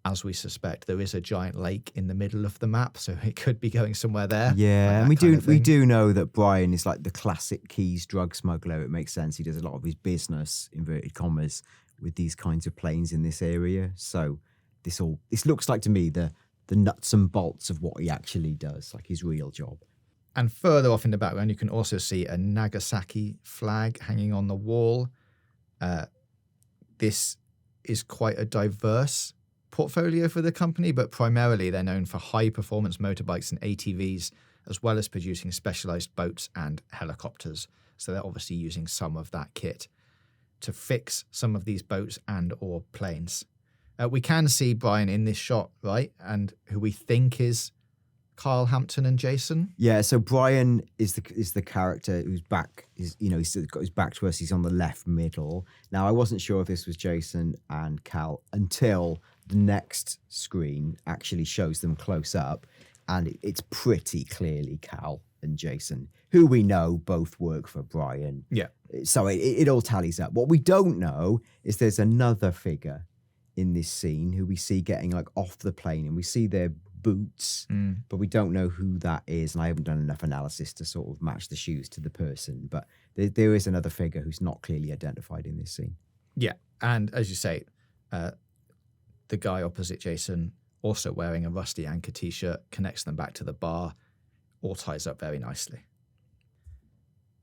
as we suspect, there is a giant lake in the middle of the map, so it could be going somewhere there. Yeah, and we do know that Brian is like the classic Keys drug smuggler. It makes sense. He does a lot of his business, inverted commas, with these kinds of planes in this area. So this looks like to me the nuts and bolts of what he actually does, like his real job. And further off in the background, you can also see a Nagasaki flag hanging on the wall. This is quite a diverse portfolio for the company, but primarily they're known for high-performance motorbikes and ATVs, as well as producing specialized boats and helicopters. So they're obviously using some of that kit to fix some of these boats and or planes. We can see Brian in this shot, right? And who we think is Carl, Hampton, and Jason. Yeah, so Brian is the character whose back is, he's got his back to us. He's on the left middle. Now, I wasn't sure if this was Jason and Cal until the next screen actually shows them close up, and it's pretty clearly Cal and Jason, who we know both work for Brian. Yeah. So it all tallies up. What we don't know is there's another figure in this scene who we see getting like off the plane, and we see their boots, but we don't know who that is, and I haven't done enough analysis to sort of match the shoes to the person, but there is another figure who's not clearly identified in this scene. Yeah, and as you say, the guy opposite Jason, also wearing a Rusty Anchor t-shirt, connects them back to the bar, all ties up very nicely.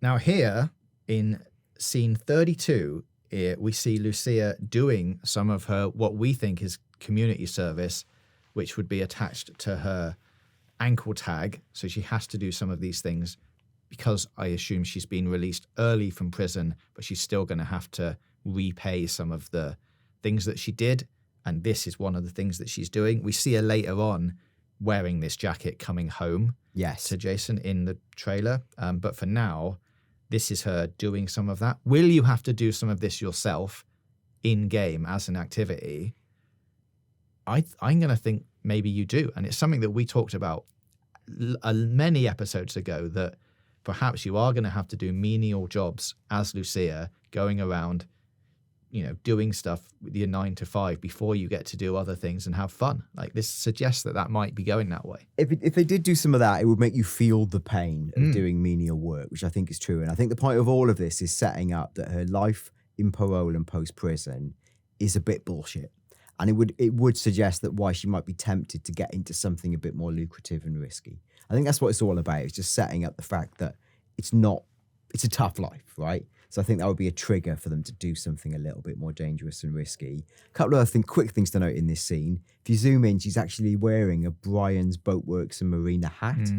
Now here, in scene 32, we see Lucia doing some of her, what we think is community service, which would be attached to her ankle tag. So she has to do some of these things because I assume she's been released early from prison, but she's still going to have to repay some of the things that she did. And this is one of the things that she's doing. We see her later on wearing this jacket coming home to Jason in the trailer. But for now, this is her doing some of that. Will you have to do some of this yourself in-game as an activity? I'm going to think maybe you do. And it's something that we talked about many episodes ago, that perhaps you are going to have to do menial jobs as Lucia, going around, doing stuff with your 9 to 5 before you get to do other things and have fun. Like, this suggests that might be going that way. If they did do some of that, it would make you feel the pain of doing menial work, which I think is true. And I think the point of all of this is setting up that her life in parole and post-prison is a bit bullshit. And it would suggest that why she might be tempted to get into something a bit more lucrative and risky. I think that's what it's all about. It's just setting up the fact that it's a tough life, right? So I think that would be a trigger for them to do something a little bit more dangerous and risky. A couple of other quick things to note in this scene. If you zoom in, she's actually wearing a Brian's Boatworks and Marina hat.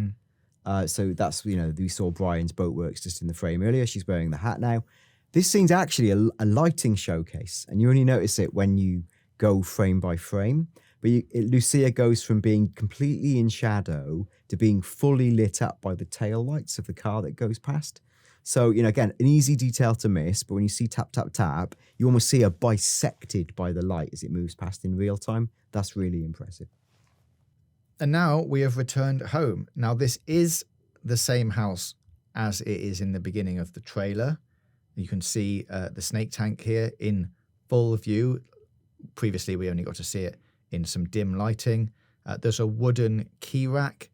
So that's, we saw Brian's Boatworks just in the frame earlier. She's wearing the hat now. This scene's actually a lighting showcase, and you only notice it when you go frame by frame. But Lucia goes from being completely in shadow to being fully lit up by the tail lights of the car that goes past. So, again, an easy detail to miss, but when you see tap, tap, tap, you almost see her bisected by the light as it moves past in real time. That's really impressive. And now we have returned home. Now, this is the same house as it is in the beginning of the trailer. You can see the snake tank here in full view. Previously, we only got to see it in some dim lighting. There's a wooden key rack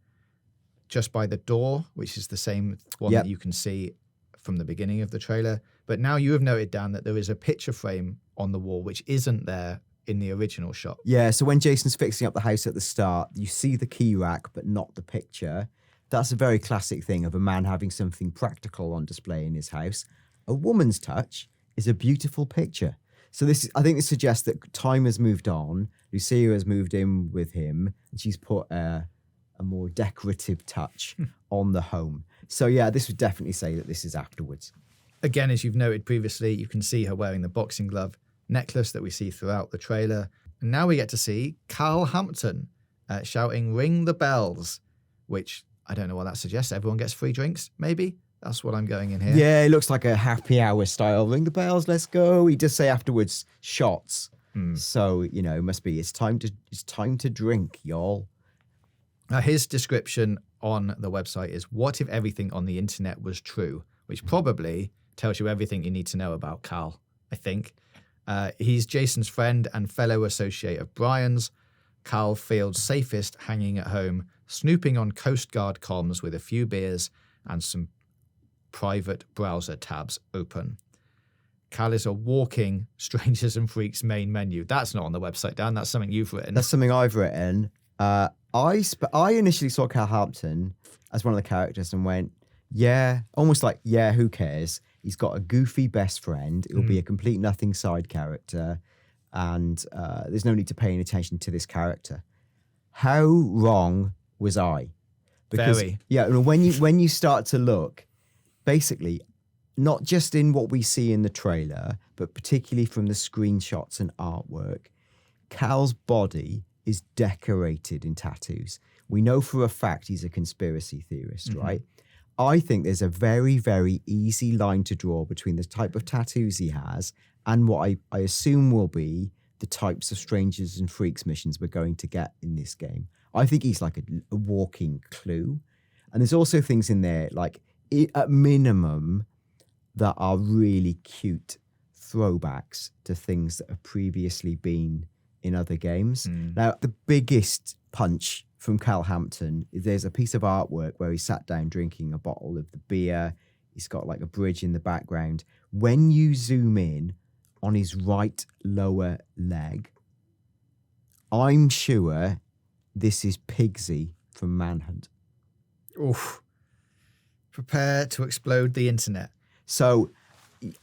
just by the door, which is the same one that you can see from the beginning of the trailer. But now you have noted, Dan, that there is a picture frame on the wall, which isn't there in the original shot. Yeah, so when Jason's fixing up the house at the start, you see the key rack, but not the picture. That's a very classic thing of a man having something practical on display in his house. A woman's touch is a beautiful picture. So I think this suggests that time has moved on. Lucia has moved in with him, and she's put a more decorative touch on the home. So yeah, this would definitely say that this is afterwards. Again, as you've noted previously, you can see her wearing the boxing glove necklace that we see throughout the trailer. And now we get to see Carl Hampton shouting, "Ring the bells," which I don't know what that suggests. Everyone gets free drinks, maybe? That's what I'm going in here. Yeah, it looks like a happy hour style. Ring the bells, let's go. He does say afterwards, shots. So, it must be, it's time to drink, y'all. Now, his description on the website is, "What if everything on the internet was true?" Which probably tells you everything you need to know about Carl, I think. He's Jason's friend and fellow associate of Brian's. Carl feels safest hanging at home, snooping on Coast Guard comms with a few beers and some private browser tabs open. Cal is a walking Strangers and Freaks main menu. That's not on the website, Dan. That's something you've written. That's something I've written. I initially saw Cal Hampton as one of the characters and went, yeah, almost like, yeah, who cares? He's got a goofy best friend. It'll be a complete nothing side character. And there's no need to pay any attention to this character. How wrong was I? Because, Very. Yeah, when you start to look, basically, not just in what we see in the trailer, but particularly from the screenshots and artwork, Cal's body is decorated in tattoos. We know for a fact he's a conspiracy theorist, right? I think there's a very, very easy line to draw between the type of tattoos he has and what I assume will be the types of Strangers and Freaks missions we're going to get in this game. I think he's like a walking clue. And there's also things in there, like, at minimum, that are really cute throwbacks to things that have previously been in other games. Now, the biggest punch from Cal Hampton is there's a piece of artwork where he sat down drinking a bottle of the beer. He's got like a bridge in the background. When you zoom in on his right lower leg, I'm sure this is Piggsy from Manhunt. Oof. Prepare to explode the internet. So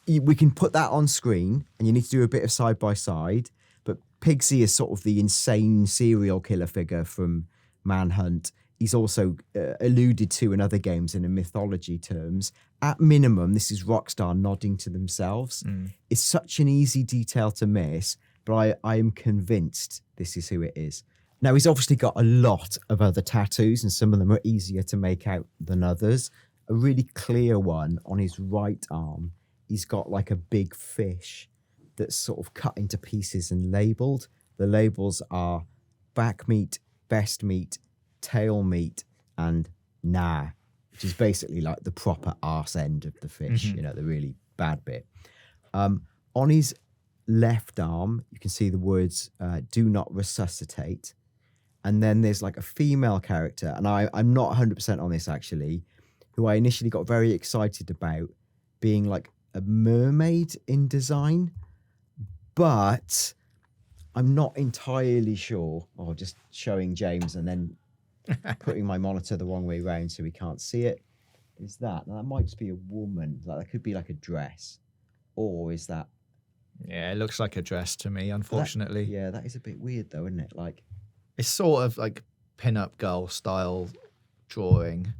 we can put that on screen, and you need to do a bit of side by side. But Piggsy is sort of the insane serial killer figure from Manhunt. He's also alluded to in other games in mythology terms. At minimum, this is Rockstar nodding to themselves. It's such an easy detail to miss, but I am convinced this is who it is. Now, he's obviously got a lot of other tattoos, and some of them are easier to make out than others. A really clear one on his right arm, he's got like a big fish that's sort of cut into pieces and labelled. The labels are back meat, best meat, tail meat, and nah, which is basically like the proper arse end of the fish, you know, the really bad bit. On his left arm, you can see the words, do not resuscitate. And then there's like a female character, and I'm not 100% on this actually, who I initially got very excited about being like a mermaid in design, but I'm not entirely sure. Oh, just showing James and then putting my monitor the wrong way around so we can't see it. Is that? Now, that might just be a woman. Like, that could be like a dress. Or is that... Yeah, it looks like a dress to me, unfortunately. That is a bit weird though, isn't it? Like, it's sort of like pin-up girl style drawing.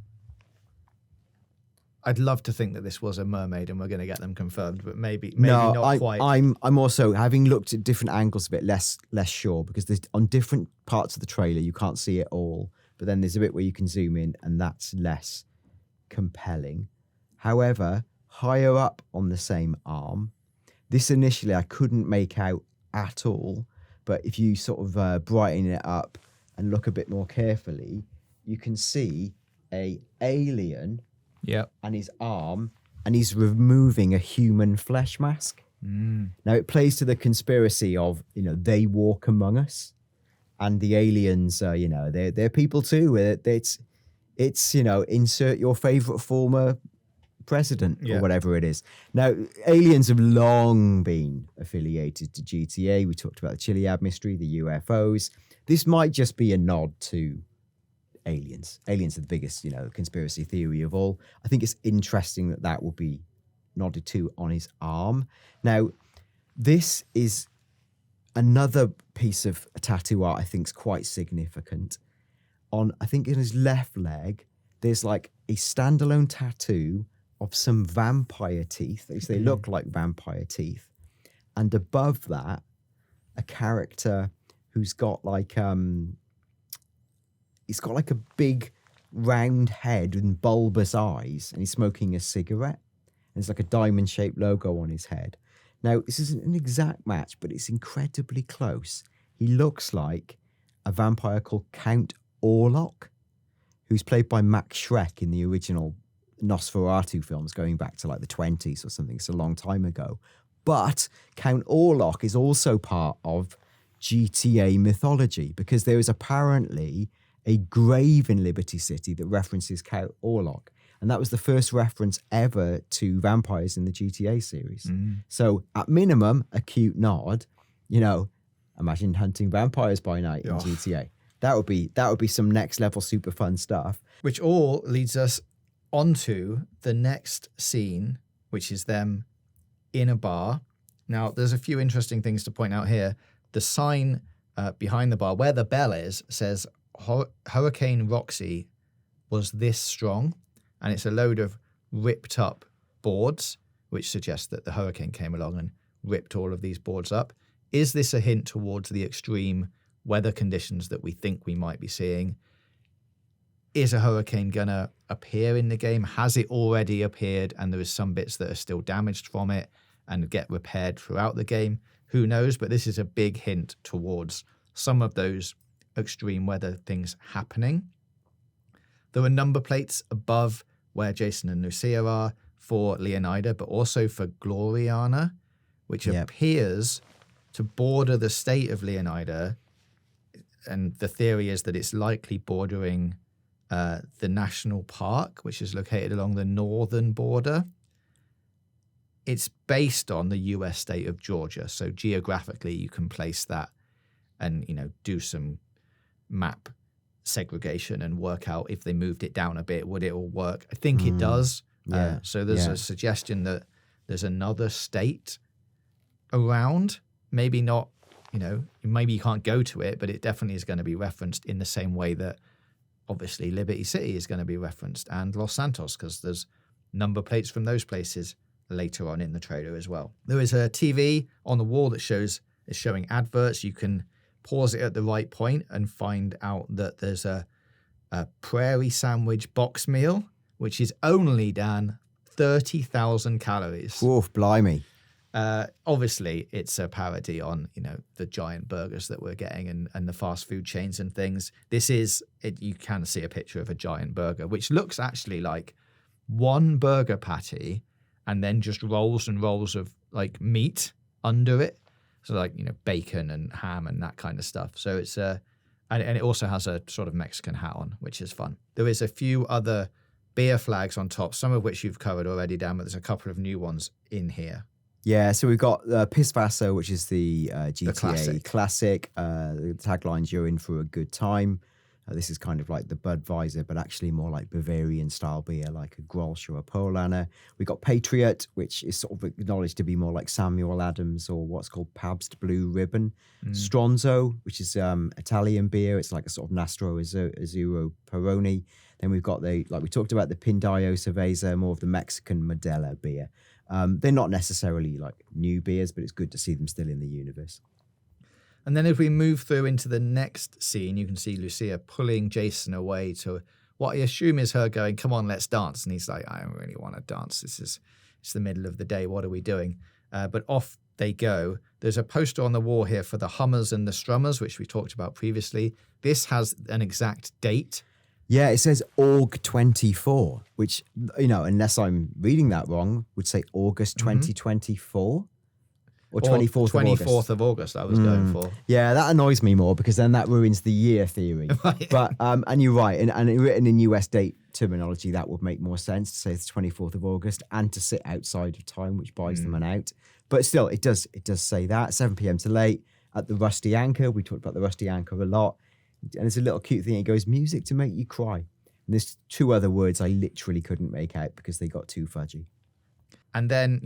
I'd love to think that this was a mermaid and we're going to get them confirmed, but maybe not quite. I'm also, having looked at different angles, a bit less sure, because there's on different parts of the trailer you can't see it all, but then there's a bit where you can zoom in and that's less compelling. However, higher up on the same arm, this initially I couldn't make out at all, but if you sort of brighten it up and look a bit more carefully, you can see a alien and his arm, and he's removing a human flesh mask. Now, it plays to the conspiracy of, you know, they walk among us, and the aliens, you know, they're people too. It's you know, insert your favorite former president or whatever it is. Now, aliens have long been affiliated to GTA. We talked about the Chiliad mystery, the UFOs. This might just be a nod to aliens. Aliens are the biggest, you know, conspiracy theory of all. I think it's interesting that will be nodded to on his arm. Now, this is another piece of tattoo art I think is quite significant. I think in his left leg, there's like a standalone tattoo of some vampire teeth. They look like vampire teeth. And above that, a character who's got like he's got like a big round head and bulbous eyes, and he's smoking a cigarette. And there's like a diamond-shaped logo on his head. Now, this isn't an exact match, but it's incredibly close. He looks like a vampire called Count Orlok, who's played by Max Schreck in the original Nosferatu films going back to like the 20s or something. It's a long time ago. But Count Orlok is also part of GTA mythology, because there is apparently a grave in Liberty City that references Count Orlok. And that was the first reference ever to vampires in the GTA series. So at minimum, a cute nod. You know, imagine hunting vampires by night in GTA. That would be some next level super fun stuff. Which all leads us onto the next scene, which is them in a bar. Now, there's a few interesting things to point out here. The sign behind the bar, where the bell is, says Hurricane Roxy was this strong, and it's a load of ripped up boards, which suggests that the hurricane came along and ripped all of these boards up. Is this a hint towards the extreme weather conditions that we think we might be seeing? Is a hurricane going to appear in the game? Has it already appeared and there is some bits that are still damaged from it and get repaired throughout the game? Who knows? But this is a big hint towards some of those extreme weather things happening. There are number plates above where Jason and Lucia are for Leonida, but also for Gloriana, which appears to border the state of Leonida. And the theory is that it's likely bordering the national park, which is located along the northern border. It's based on the US state of Georgia. So geographically, you can place that and, you know, do some map segregation and work out if they moved it down a bit, would it all work? I think it does. So there's a suggestion that there's another state around. Maybe not, maybe you can't go to it, but it definitely is going to be referenced in the same way that obviously Liberty City is going to be referenced, and Los Santos, because there's number plates from those places later on in the trailer as well. There is a TV on the wall that is showing adverts. You can pause it at the right point and find out that there's a prairie sandwich box meal, which is only, Dan, 30,000 calories. Oof, blimey. Obviously, it's a parody on, the giant burgers that we're getting and the fast food chains and things. This is, you can see a picture of a giant burger, which looks actually like one burger patty and then just rolls and rolls of like meat under it. So like, bacon and ham and that kind of stuff. So it's and it also has a sort of Mexican hat on, which is fun. There is a few other beer flags on top, some of which you've covered already, Dan, but there's a couple of new ones in here. Yeah, so we've got Piss Vasso, which is the GTA classic. The tagline's "You're in for a good time." This is kind of like the Budweiser, but actually more like Bavarian-style beer, like a Grolsch or a Polaner. We've got Patriot, which is sort of acknowledged to be more like Samuel Adams or what's called Pabst Blue Ribbon. Stronzo, which is Italian beer. It's like a sort of Nastro Azzurro Peroni. Then we've got like we talked about, the Pindayo Cerveza, more of the Mexican Modelo beer. They're not necessarily like new beers, but it's good to see them still in the universe. And then if we move through into the next scene, you can see Lucia pulling Jason away to what I assume is her going, "Come on, let's dance." And he's like, "I don't really want to dance. It's the middle of the day. What are we doing?" But off they go. There's a poster on the wall here for the Hummers and the Strummers, which we talked about previously. This has an exact date. Yeah, it says Aug 24, which, unless I'm reading that wrong, would say August 2024 or 24th 24th of August I was going for. Yeah, that annoys me more because then that ruins the year theory. Right. But, and you're right, and written in US date terminology, that would make more sense to say it's 24th of August and to sit outside of time, which buys them an out. But still, it does say that, 7 p.m. to late at the Rusty Anchor. We talked about the Rusty Anchor a lot. And it's a little cute thing. It goes, "Music to make you cry." And there's two other words I literally couldn't make out because they got too fudgy. And then,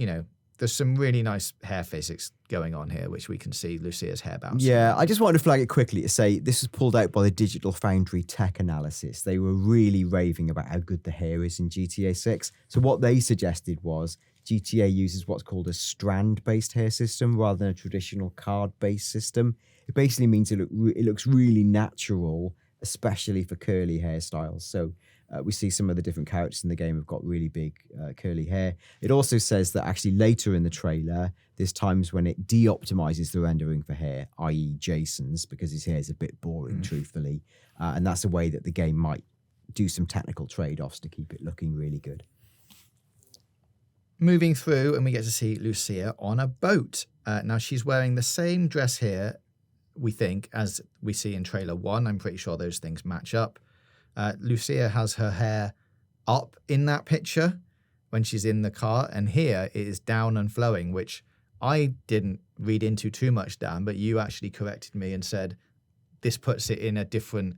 there's some really nice hair physics going on here, which we can see Lucia's hair bouncing. Yeah, I just wanted to flag it quickly to say this was pulled out by the Digital Foundry Tech Analysis. They were really raving about how good the hair is in GTA 6. So what they suggested was GTA uses what's called a strand-based hair system rather than a traditional card-based system. It basically means it looks really natural, especially for curly hairstyles. So we see some of the different characters in the game have got really big curly hair. It also says that actually later in the trailer, there's times when it de-optimizes the rendering for hair, i.e. Jason's, because his hair is a bit boring, truthfully. And that's a way that the game might do some technical trade-offs to keep it looking really good. Moving through, and we get to see Lucia on a boat. Now, she's wearing the same dress here, we think, as we see in trailer 1. I'm pretty sure those things match up. Lucia has her hair up in that picture when she's in the car, and here it is down and flowing, which I didn't read into too much, Dan, but you actually corrected me and said this puts it in a different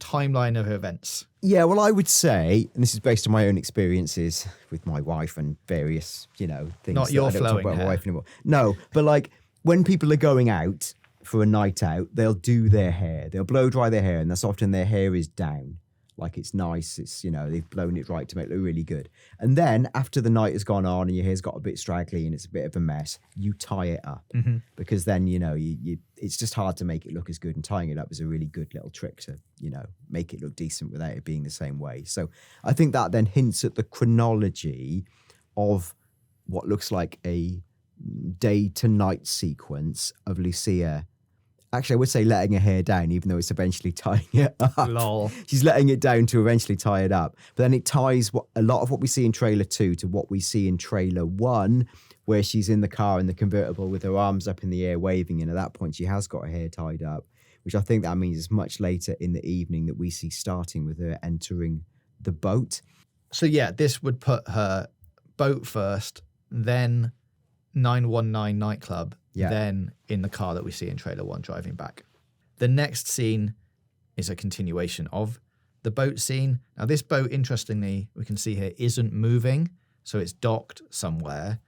timeline of events. Yeah, well, I would say, and this is based on my own experiences with my wife and various, things. Not that your I don't talk flowing about hair. my wife anymore. No, but like when people are going out for a night out, they'll do their hair. They'll blow dry their hair, and that's often their hair is down. Like it's nice. It's, they've blown it right to make it look really good. And then after the night has gone on and your hair's got a bit straggly and it's a bit of a mess, you tie it up. Because then, it's just hard to make it look as good. And tying it up is a really good little trick to, make it look decent without it being the same way. So I think that then hints at the chronology of what looks like a day to night sequence of Lucia. Actually, I would say letting her hair down, even though it's eventually tying it up. Lol. She's letting it down to eventually tie it up. But then it ties a lot of what we see in trailer 2 to what we see in trailer 1, where she's in the car in the convertible with her arms up in the air waving. And at that point, she has got her hair tied up, which I think that means it's much later in the evening that we see starting with her entering the boat. So yeah, this would put her boat first, then 919 nightclub, then in the car that we see in trailer 1 driving back. The next scene is a continuation of the boat scene. Now this boat, interestingly, we can see here isn't moving, so it's docked somewhere.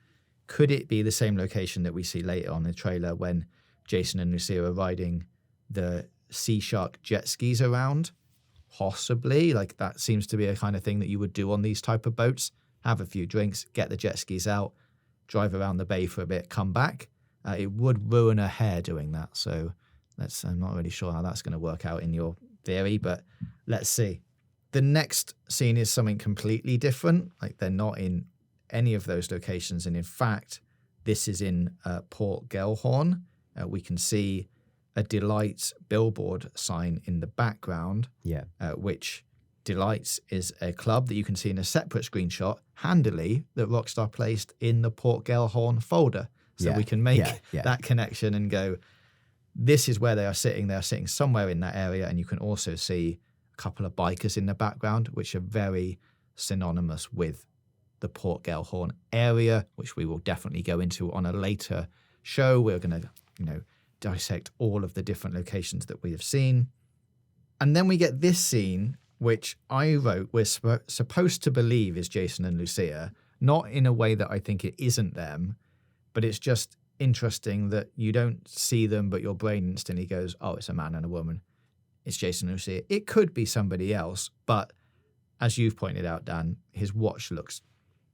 Could it be the same location that we see later on in the trailer when Jason and Lucia are riding the Sea Shark jet skis around? Possibly. Like, that seems to be a kind of thing that you would do on these type of boats. Have a few drinks, get the jet skis out, drive around the bay for a bit, come back. It would ruin her hair doing that. So I'm not really sure how that's going to work out in your theory, but let's see. The next scene is something completely different. Like, they're not in any of those locations. And in fact, this is in Port Gellhorn. We can see a Delights billboard sign in the background, which Delights is a club that you can see in a separate screenshot, handily, that Rockstar placed in the Port Gellhorn folder. So we can make that connection and go, this is where they are sitting. They are sitting somewhere in that area. And you can also see a couple of bikers in the background, which are very synonymous with the Port Gellhorn area, which we will definitely go into on a later show. We're going to, dissect all of the different locations that we have seen. And then we get this scene, which I wrote we're supposed to believe is Jason and Lucia, not in a way that I think it isn't them, but it's just interesting that you don't see them, but your brain instantly goes, oh, it's a man and a woman. It's Jason and Lucia. It could be somebody else, but as you've pointed out, Dan, his watch looks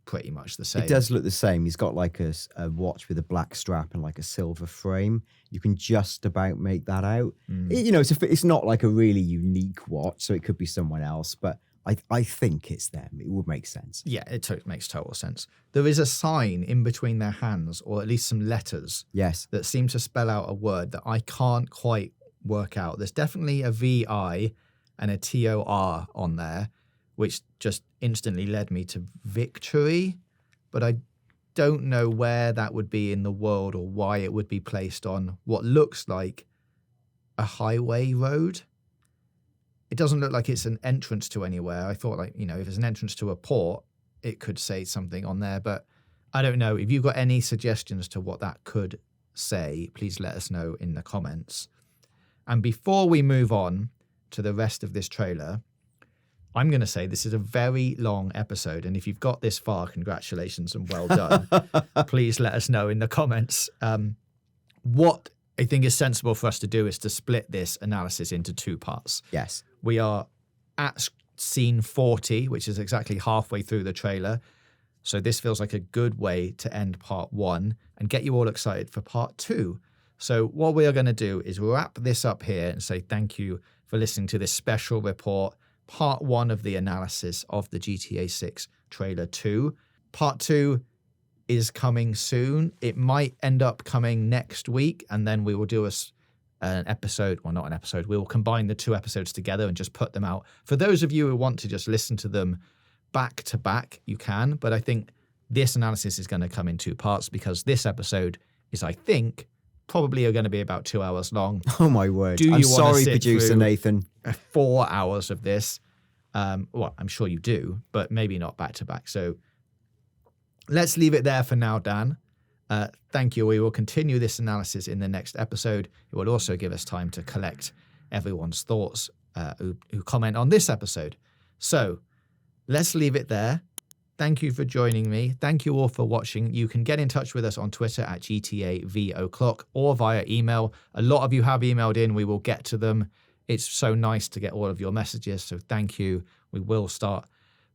pretty much the same. It does look the same. He's got like a watch with a black strap and like a silver frame. You can just about make that out. It's not like a really unique watch, so it could be someone else, but I think it's them. It would make sense. Yeah, it makes total sense. There is a sign in between their hands, or at least some letters, that seem to spell out a word that I can't quite work out. There's definitely a VI and a TOR on there, which just instantly led me to victory, but I don't know where that would be in the world or why it would be placed on what looks like a highway road. It doesn't look like it's an entrance to anywhere. I thought, if it's an entrance to a port, it could say something on there, but I don't know. If you've got any suggestions to what that could say, please let us know in the comments. And before we move on to the rest of this trailer, I'm going to say this is a very long episode, and if you've got this far, congratulations and well done. Please let us know in the comments. What I think is sensible for us to do is to split this analysis into two parts. Yes. We are at scene 40, which is exactly halfway through the trailer. So this feels like a good way to end part 1 and get you all excited for part 2. So what we are going to do is wrap this up here and say thank you for listening to this special report, part 1 of the analysis of the GTA 6 trailer 2. Part 2 is coming soon. It might end up coming next week, and then we will do an episode. Well, not an episode. We will combine the 2 episodes together and just put them out. For those of you who want to just listen to them back to back, you can. But I think this analysis is going to come in 2 parts because this episode is, I think, probably going to be about 2 hours long. Oh my word. I'm sorry, producer Nathan. 4 hours of this. Well, I'm sure you do, but maybe not back to back. So let's leave it there for now, Dan. Thank you. We will continue this analysis in the next episode. It will also give us time to collect everyone's thoughts who comment on this episode. So let's leave it there. Thank you for joining me. Thank you all for watching. You can get in touch with us on Twitter at GTAVOclock or via email. A lot of you have emailed in. We will get to them. It's so nice to get all of your messages, so thank you. We will start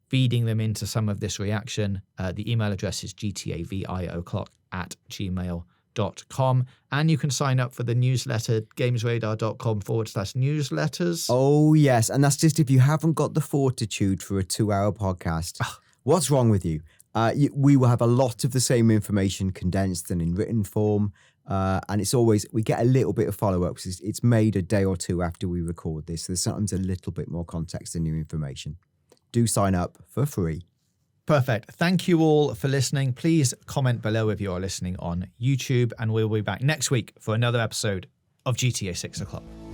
feeding them into some of this reaction. The email address is gtavio'clock@gmail.com. And you can sign up for the newsletter, gamesradar.com/newsletters. Oh, yes. And that's just if you haven't got the fortitude for a 2-hour podcast. What's wrong with you? We will have a lot of the same information condensed and in written form. And it's always, we get a little bit of follow-up because it's made a day or 2 after we record this. So there's sometimes a little bit more context and new information. Do sign up for free. Perfect. Thank you all for listening. Please comment below if you are listening on YouTube, and we'll be back next week for another episode of GTA 6 O'Clock.